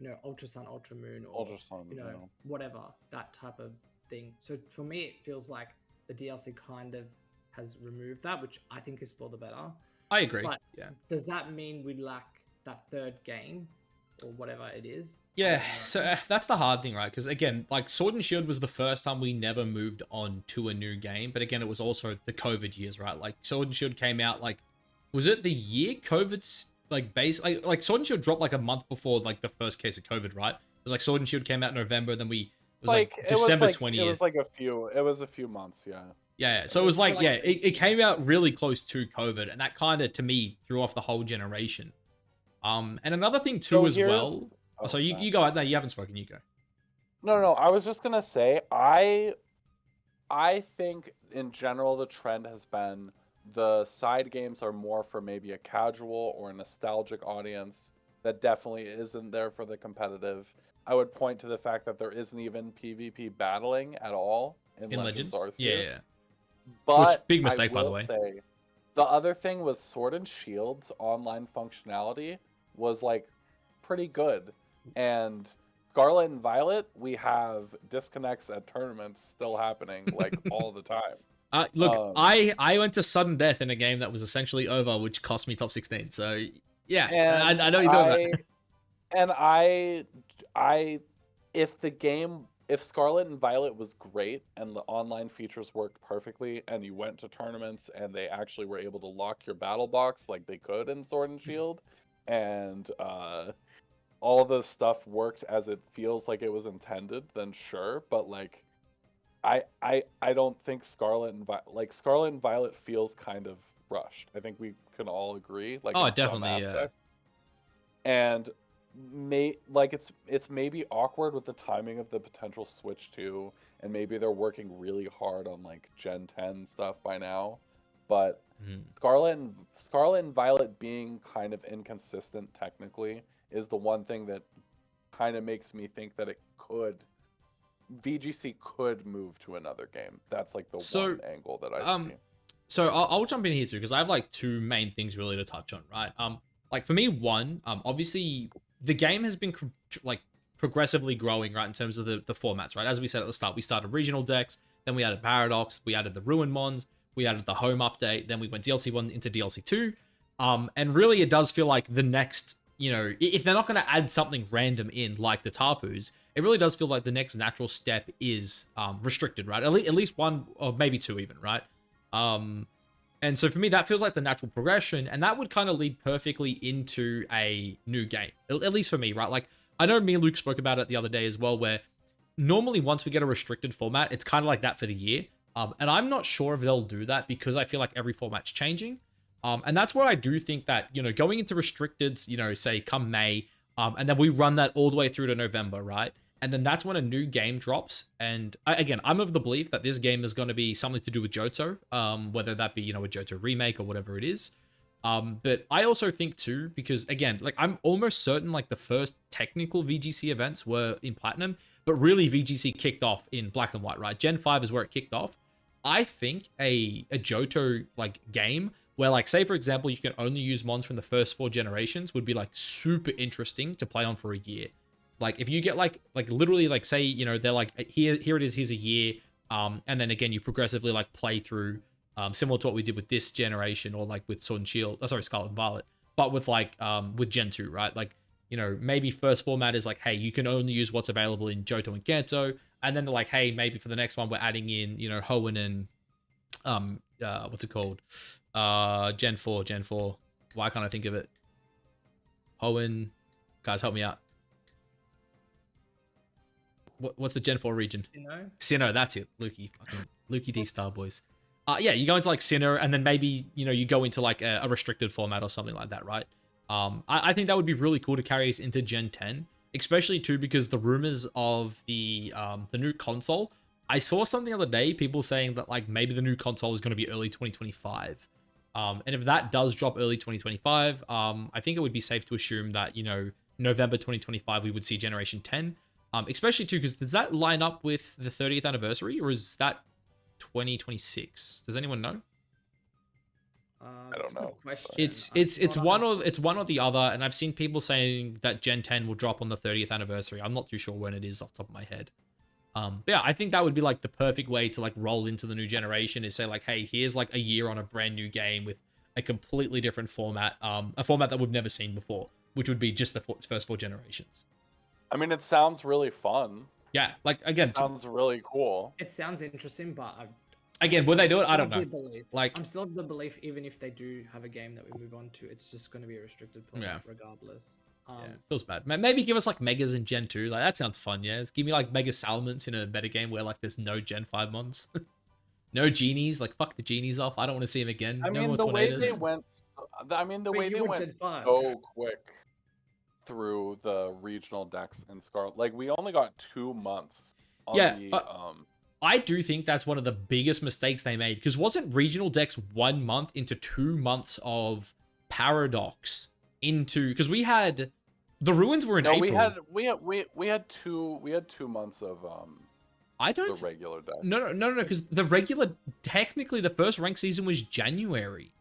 Speaker 3: you know, Ultra Sun, Ultra Moon, or
Speaker 2: Ultra Sun,
Speaker 3: you know, whatever, that type of thing. So for me, it feels like the DLC kind of has removed that, which I think is for the better.
Speaker 1: I agree.
Speaker 3: But
Speaker 1: yeah.
Speaker 3: Does that mean we lack that third game or whatever it is?
Speaker 1: Yeah, so that's the hard thing, right? Because again, like Sword and Shield was the first time we never moved on to a new game, but again, it was also the COVID years, right? Like Sword and Shield came out like, was it the year COVID's like like Sword and Shield dropped like a month before like the first case of COVID, right? It was like Sword and Shield came out in November, then it was like December 20th.
Speaker 2: It was like a few months, yeah.
Speaker 1: Yeah, so it was like, it came out really close to COVID, and that kind of, to me, threw off the whole generation. And another thing too
Speaker 2: So
Speaker 1: as
Speaker 2: here's-
Speaker 1: well.
Speaker 2: Oh,
Speaker 1: So you,
Speaker 2: Matt.
Speaker 1: you go out there. You haven't spoken. You go.
Speaker 2: No, I was just gonna say I think in general the trend has been the side games are more for maybe a casual or a nostalgic audience that definitely isn't there for the competitive. I would point to the fact that there isn't even PvP battling at all in Legends Arceus.
Speaker 1: Yeah.
Speaker 2: But
Speaker 1: big mistake,
Speaker 2: I
Speaker 1: by the
Speaker 2: will
Speaker 1: way.
Speaker 2: say, the other thing was Sword and Shield's online functionality was like pretty good. And Scarlet and Violet, we have disconnects at tournaments still happening like all the time.
Speaker 1: Look, I went to sudden death in a game that was essentially over, which cost me top 16. So yeah,
Speaker 2: And
Speaker 1: I know what you're talking about.
Speaker 2: And if Scarlet and Violet was great and the online features worked perfectly and you went to tournaments and they actually were able to lock your battle box like they could in Sword and Shield, and all the stuff worked as it feels like it was intended, then sure. But like, I don't think Scarlet and Violet feels kind of rushed. I think we can all agree. Like,
Speaker 1: Oh,
Speaker 2: in some
Speaker 1: definitely, yeah.
Speaker 2: aspects. And it's maybe awkward with the timing of the potential Switch 2, and maybe they're working really hard on like Gen 10 stuff by now. But Scarlet and Violet being kind of inconsistent technically is the one thing that kind of makes me think that VGC could move to another game. That's like the one angle that I see.
Speaker 1: So I'll jump in here too, because I have like two main things really to touch on, right? Like for me, one, obviously the game has been like progressively growing, right, in terms of the formats, right? As we said at the start, we started regional decks, then we added Paradox, we added the Ruin Mons, we added the home update, then we went DLC 1 into DLC 2. And really it does feel like the next, you know, if they're not going to add something random in like the Tapus, it really does feel like the next natural step is restricted, right? At least one or maybe two even, right? And so for me, that feels like the natural progression, and that would kind of lead perfectly into a new game, at least for me, right? Like, I know me and Luke spoke about it the other day as well, where normally once we get a restricted format, it's kind of like that for the year. And I'm not sure if they'll do that because I feel like every format's changing. And that's where I do think that, you know, going into restricted, you know, say come May, and then we run that all the way through to November, right? And then that's when a new game drops. And again, I'm of the belief that this game is going to be something to do with Johto, whether that be, you know, a Johto remake or whatever it is. But I also think too, because again, like I'm almost certain like the first technical VGC events were in Platinum, but really VGC kicked off in Black and White, right? Gen 5 is where it kicked off. I think a Johto like game where like, say for example, you can only use mons from the first 4 generations would be like super interesting to play on for a year. Like if you get like literally like say, you know, they're like here it is, here's a year, and then again you progressively like play through, similar to what we did with this generation or like with Sword and Shield, Scarlet and Violet, but with like with Gen 2, right? Like, you know, maybe first format is like, hey, you can only use what's available in Johto and Kanto, and then they're like, hey, maybe for the next one we're adding in, you know, Hoenn and what's it called? Gen 4. Why can't I think of it? Hoenn, guys, help me out. What's the Gen 4 region? Sinnoh, that's it. Lukey D Star Boys. Yeah, you go into like Sinnoh, and then maybe, you know, you go into like a restricted format or something like that, right? I think that would be really cool to carry us into Gen 10, especially too because the rumors of the new console. I saw something the other day, people saying that like maybe the new console is going to be early 2025. And if that does drop early 2025, I think it would be safe to assume that, you know, November 2025 we would see Generation 10. Especially too, because does that line up with the 30th anniversary, or is that 2026? Does anyone know?
Speaker 2: I don't know.
Speaker 1: It's one or the other, and I've seen people saying that Gen 10 will drop on the 30th anniversary. I'm not too sure when it is off the top of my head. But yeah, I think that would be like the perfect way to like roll into the new generation, is say like, hey, here's like a year on a brand new game with a completely different format, a format that we've never seen before, which would be just the first 4 generations.
Speaker 2: I mean, it sounds really fun.
Speaker 1: Yeah, like again,
Speaker 2: it sounds really cool.
Speaker 3: It sounds interesting, but
Speaker 1: again, will they do it? I don't know. Like,
Speaker 3: I'm still of the belief, even if they do have a game that we move on to, it's just going to be a restricted format regardless.
Speaker 1: Yeah, feels bad. Maybe give us like Megas in Gen 2. Like that sounds fun. Yeah, give me like Mega Salamence in a meta game where like there's no Gen 5 mons, no genies. Like fuck the genies off. I don't want to see them again.
Speaker 2: I mean, the way they went. I mean, the way they went so quick. through the regional decks in Scarlet. Like we only got 2 months on
Speaker 1: Yeah,
Speaker 2: the
Speaker 1: I do think that's one of the biggest mistakes they made, because wasn't regional decks 1 month into 2 months of Paradox into, because we had the ruins were in
Speaker 2: no,
Speaker 1: April.
Speaker 2: we had 2 months of
Speaker 1: I
Speaker 2: the
Speaker 1: don't
Speaker 2: regular deck.
Speaker 1: no, because the regular, technically the first rank season was January.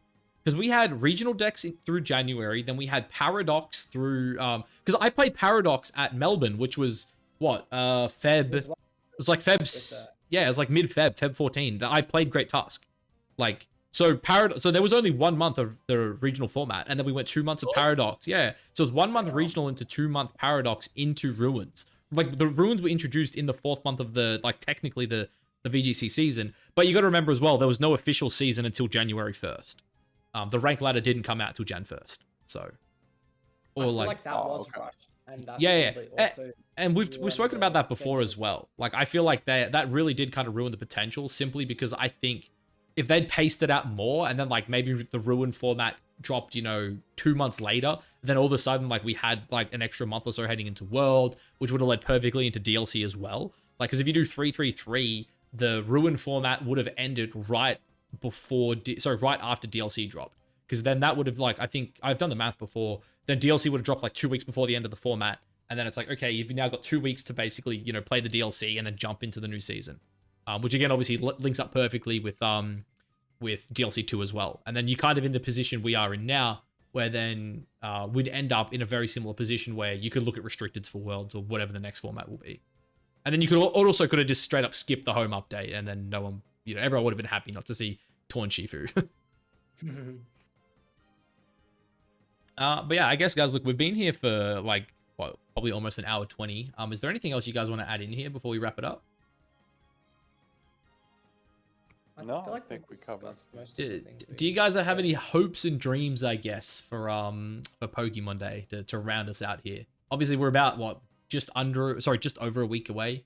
Speaker 1: Because we had regional decks through January, then we had Paradox through, because I played Paradox at Melbourne, which was, what, Feb, it was like yeah, it was like mid-Feb, Feb 14, that I played Great Tusk. Like, so there was only 1 month of the regional format, and then we went 2 months of Paradox, yeah. So it was 1 month regional into 2 month Paradox into Ruins. Like, the Ruins were introduced in the 4th month of the, like, technically the VGC season, but you got to remember as well, there was no official season until January 1st. The rank ladder didn't come out till Jan 1st, so. Or
Speaker 3: I feel
Speaker 2: Oh,
Speaker 3: like that was
Speaker 2: okay.
Speaker 3: rushed. And that's
Speaker 1: Yeah.
Speaker 3: probably also
Speaker 1: And we've
Speaker 3: ruined
Speaker 1: spoken
Speaker 3: the
Speaker 1: about that before as
Speaker 3: potential.
Speaker 1: well. Like, I feel like that really did kind of ruin the potential, simply because I think if they'd paced it out more, and then like maybe the Ruin format dropped, 2 months later, then all of a sudden like we had like an extra month or so heading into World, which would have led perfectly into DLC as well. Like, because if you do 333, the Ruin format would have ended right after DLC dropped. Because then that would have, like, I think I've done the math before, then DLC would have dropped like 2 weeks before the end of the format. And then it's like, okay, you've now got 2 weeks to basically, play the DLC and then jump into the new season. Which again, obviously links up perfectly with DLC 2 as well. And then you're kind of in the position we are in now, where then we'd end up in a very similar position where you could look at restricteds for Worlds or whatever the next format will be. And then you could have just straight up skipped the home update, and then no one, everyone would have been happy not to see Torn Shifu. But yeah, I guess, guys, look, we've been here for like, what, probably almost an hour 20. Is there anything else you guys want to add in here before we wrap it up?
Speaker 2: No,
Speaker 3: feel
Speaker 2: I think we covered.
Speaker 3: discussed most of the things
Speaker 1: Do you guys have any hopes and dreams, I guess, for Pokemon Day to round us out here? Obviously, we're about, what, just over a week away.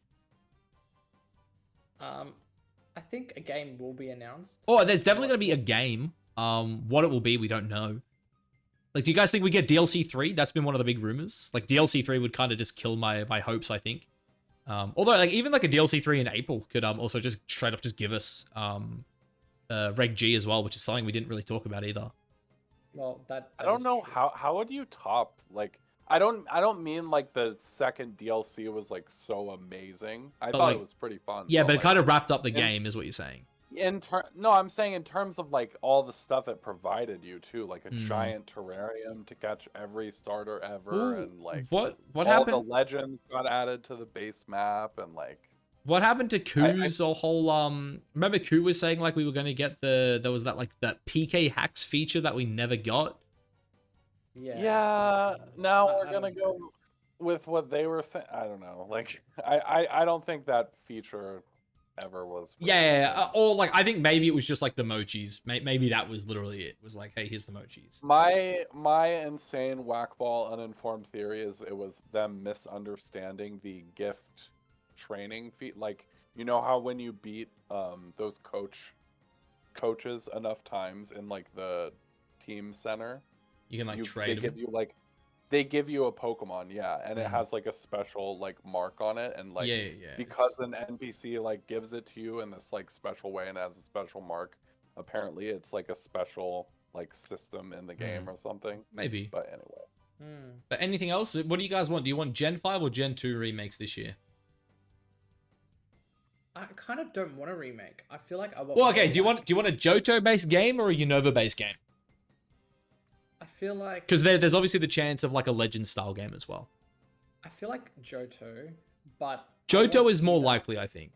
Speaker 3: I think a game will be announced.
Speaker 1: Oh, there's definitely going to be a game. What it will be, we don't know. Like, do you guys think we get DLC 3? That's been one of the big rumors. Like, DLC 3 would kind of just kill my hopes, I think. Although, like, even like a DLC 3 in April could also just straight up just give us Reg G as well, which is something we didn't really talk about either.
Speaker 3: Well, that
Speaker 2: I don't
Speaker 3: is
Speaker 2: know
Speaker 3: true.
Speaker 2: how would you top, like, I don't mean like the second DLC was like so amazing. I
Speaker 1: But,
Speaker 2: thought
Speaker 1: like,
Speaker 2: it was pretty fun.
Speaker 1: Yeah, but it
Speaker 2: like,
Speaker 1: kind of wrapped up the game, is what you're saying.
Speaker 2: No, I'm saying in terms of like all the stuff it provided you too, like a
Speaker 1: Hmm.
Speaker 2: giant terrarium to catch every starter ever,
Speaker 1: Ooh,
Speaker 2: and like
Speaker 1: what
Speaker 2: all
Speaker 1: happened?
Speaker 2: the legends got added to the base map, and like
Speaker 1: What happened to Koo's whole remember Koo was saying like we were going to get there was that PK hacks feature that we never got.
Speaker 2: yeah. Now
Speaker 3: I
Speaker 2: we're gonna
Speaker 3: don't-
Speaker 2: go with what they were saying. I don't know. Like I don't think that feature ever was.
Speaker 1: Yeah, or like I think maybe it was just like the mochis. Maybe that was literally it. It was like, hey, here's the mochis.
Speaker 2: My insane whackball uninformed theory is it was them misunderstanding the gift training feat. Like, you know how when you beat those coaches enough times in like the team center,
Speaker 1: You can like
Speaker 2: they
Speaker 1: trade
Speaker 2: give
Speaker 1: them.
Speaker 2: you like they give you a Pokemon, yeah, and it
Speaker 1: Mhm.
Speaker 2: has like a special like mark on it, and like
Speaker 1: Yeah.
Speaker 2: because an NPC like gives it to you in this like special way and has a special mark, apparently it's like a special like system in the game or something.
Speaker 1: Maybe.
Speaker 2: But anyway,
Speaker 1: But anything else? What do you guys want? Do you want Gen 5 or Gen 2 remakes this year?
Speaker 3: I kind of don't want a remake. I feel like I want.
Speaker 1: Well, okay.
Speaker 3: more
Speaker 1: Do you
Speaker 3: like-
Speaker 1: want a Johto based game or a Unova based game?
Speaker 3: I feel like.
Speaker 1: Because there's obviously the chance of like a Legend style game as well.
Speaker 3: I feel like Johto, but I
Speaker 1: Johto
Speaker 3: want
Speaker 1: is more
Speaker 3: either.
Speaker 1: likely, I think.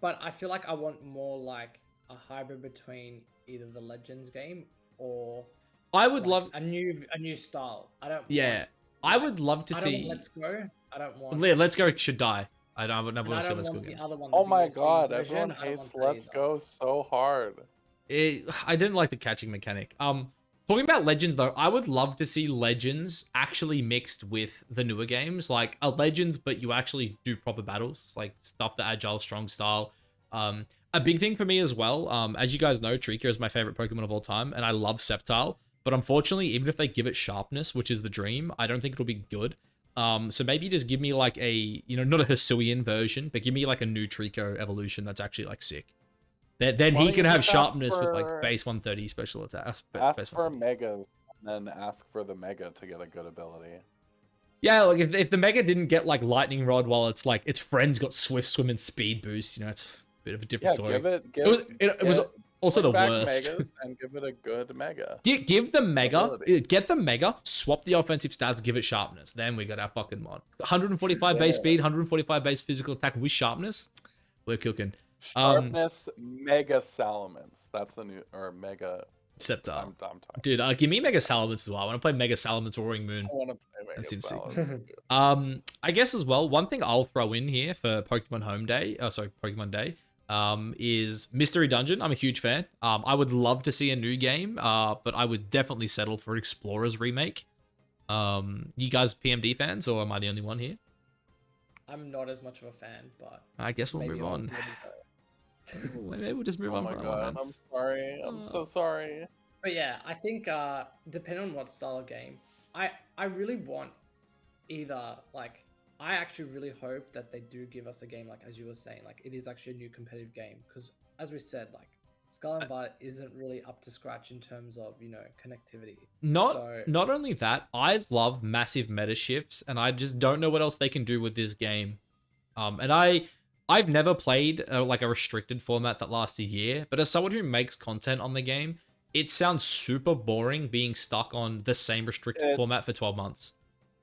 Speaker 3: But I feel like I want more like a hybrid between either the Legends game or
Speaker 1: I would
Speaker 3: like,
Speaker 1: love.
Speaker 3: a new style. I don't.
Speaker 1: Yeah,
Speaker 3: want,
Speaker 1: I would love to
Speaker 3: I don't
Speaker 1: see.
Speaker 3: want Let's Go. I don't want.
Speaker 1: Yeah, Let's Go should die. I don't
Speaker 3: and
Speaker 1: want
Speaker 3: I
Speaker 1: to see
Speaker 3: don't
Speaker 1: Let's Go
Speaker 3: want the
Speaker 1: again.
Speaker 3: other one.
Speaker 2: oh
Speaker 3: the
Speaker 2: my
Speaker 3: VGC
Speaker 2: god,
Speaker 3: version.
Speaker 2: everyone
Speaker 3: I don't
Speaker 2: hates
Speaker 3: want that
Speaker 2: Let's
Speaker 3: either.
Speaker 2: Go so hard.
Speaker 1: I didn't like the catching mechanic. Talking about Legends though, I would love to see Legends actually mixed with the newer games, like a Legends, but you actually do proper battles, like stuff the Agile Strong style. A big thing for me as well, as you guys know, Trico is my favorite Pokemon of all time, and I love Sceptile. But unfortunately, even if they give it sharpness, which is the dream, I don't think it'll be good. So maybe just give me like a, not a Hisuian version, but give me like a new Trico evolution that's actually like sick. Then
Speaker 2: Why
Speaker 1: he
Speaker 2: don't
Speaker 1: can
Speaker 2: you
Speaker 1: have
Speaker 2: just ask
Speaker 1: sharpness with
Speaker 2: for-
Speaker 1: like base 130 special attack.
Speaker 2: Ask for megas, and then ask for the mega to get a good ability.
Speaker 1: Yeah, like if the mega didn't get like lightning rod while it's like its friends got swift swim and speed boost, it's a bit of a different story. It was also the
Speaker 2: back
Speaker 1: worst.
Speaker 2: Megas and give it a good mega.
Speaker 1: Give the mega,
Speaker 2: ability.
Speaker 1: get the mega, swap the offensive stats, give it sharpness. Then we got our fucking mod. 145 base speed, 145 base physical attack with sharpness. We're cooking.
Speaker 2: Sharpness, mega salamence. That's the new, or mega.
Speaker 1: Scepter.
Speaker 2: I'm tired.
Speaker 1: Dude, give me Mega Salamence as well. I want to play Mega Salamence Roaring Moon.
Speaker 2: I want to play mega
Speaker 1: That seems sick.
Speaker 2: salamence.
Speaker 1: I guess as well, one thing I'll throw in here for Pokemon Home Day, Pokemon Day, is Mystery Dungeon. I'm a huge fan. I would love to see a new game, but I would definitely settle for Explorers remake. You guys PMD fans, or am I the only one here?
Speaker 3: I'm not as much of a fan, but
Speaker 1: I guess we'll
Speaker 3: maybe
Speaker 1: move
Speaker 3: I'll
Speaker 1: on.
Speaker 3: let it go.
Speaker 1: Maybe we'll just move
Speaker 2: Oh
Speaker 1: on
Speaker 2: my
Speaker 1: from that one,
Speaker 2: god,
Speaker 1: man.
Speaker 2: I'm sorry. I'm so sorry.
Speaker 3: But yeah, I think depending on what style of game, I really want either like I actually really hope that they do give us a game like as you were saying, like it is actually a new competitive game because as we said, like Scarlet and Violet isn't really up to scratch in terms of connectivity.
Speaker 1: Not only that, I love massive meta shifts, and I just don't know what else they can do with this game. And I've never played like a restricted format that lasts a year, but as someone who makes content on the game, it sounds super boring being stuck on the same restricted format for 12 months.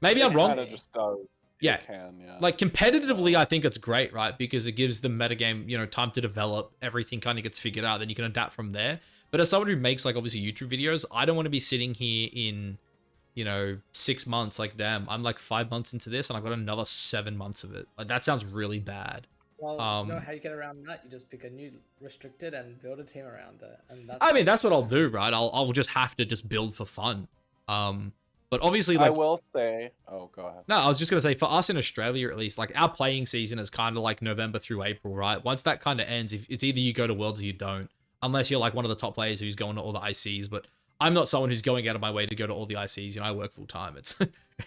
Speaker 1: Maybe I'm wrong.
Speaker 2: It just does.
Speaker 1: Yeah.
Speaker 2: It can, yeah.
Speaker 1: Like competitively, I think it's great, right? Because it gives the metagame, time to develop. Everything kind of gets figured out. Then you can adapt from there. But as someone who makes like obviously YouTube videos, I don't want to be sitting here in, 6 months. Like, damn, I'm like 5 months into this and I've got another 7 months of it. Like that sounds really bad.
Speaker 3: Well, you know how you get around that? You just pick a new restricted and build a team around it. And
Speaker 1: that's what I'll do, right? I'll just have to just build for fun. But obviously, like
Speaker 2: I will say, oh, go ahead.
Speaker 1: No, I was just gonna say for us in Australia at least, like our playing season is kind of like November through April, right? Once that kind of ends, if it's either you go to Worlds or you don't, unless you're like one of the top players who's going to all the ICs. But I'm not someone who's going out of my way to go to all the ICs. I work full time.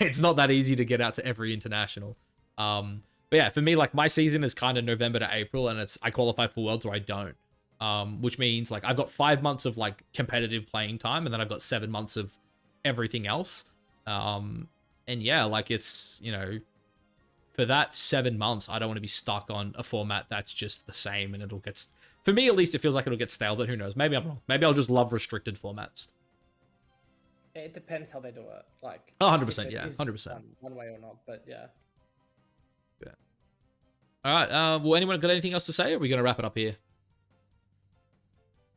Speaker 1: It's not that easy to get out to every international. But yeah, for me, like my season is kind of November to April, and I qualify for Worlds or I don't. Which means like I've got 5 months of like competitive playing time, and then I've got 7 months of everything else. And yeah, like it's, for that 7 months, I don't want to be stuck on a format that's just the same, and for me at least, it feels like it'll get stale, but who knows? Maybe I'm wrong. Maybe I'll just love restricted formats.
Speaker 3: It depends how they do it. Like,
Speaker 1: 100%, yeah, 100%.
Speaker 3: One way or not, but yeah.
Speaker 1: Yeah. All right. Well, anyone got anything else to say? Or are we gonna wrap it up here?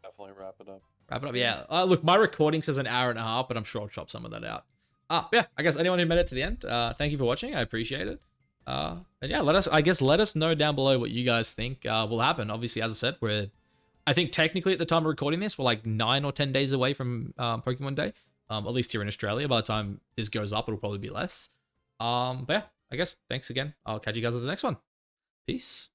Speaker 2: Definitely wrap it up.
Speaker 1: Wrap it up. Yeah. Look, my recording says an hour and a half, but I'm sure I'll chop some of that out. Yeah. I guess anyone who made it to the end, thank you for watching. I appreciate it. And yeah, let us know down below what you guys think will happen. Obviously, as I said, I think technically at the time of recording this, we're like 9 or 10 days away from Pokemon Day. At least here in Australia. By the time this goes up, it'll probably be less. But yeah, I guess thanks again. I'll catch you guys at the next one. Peace.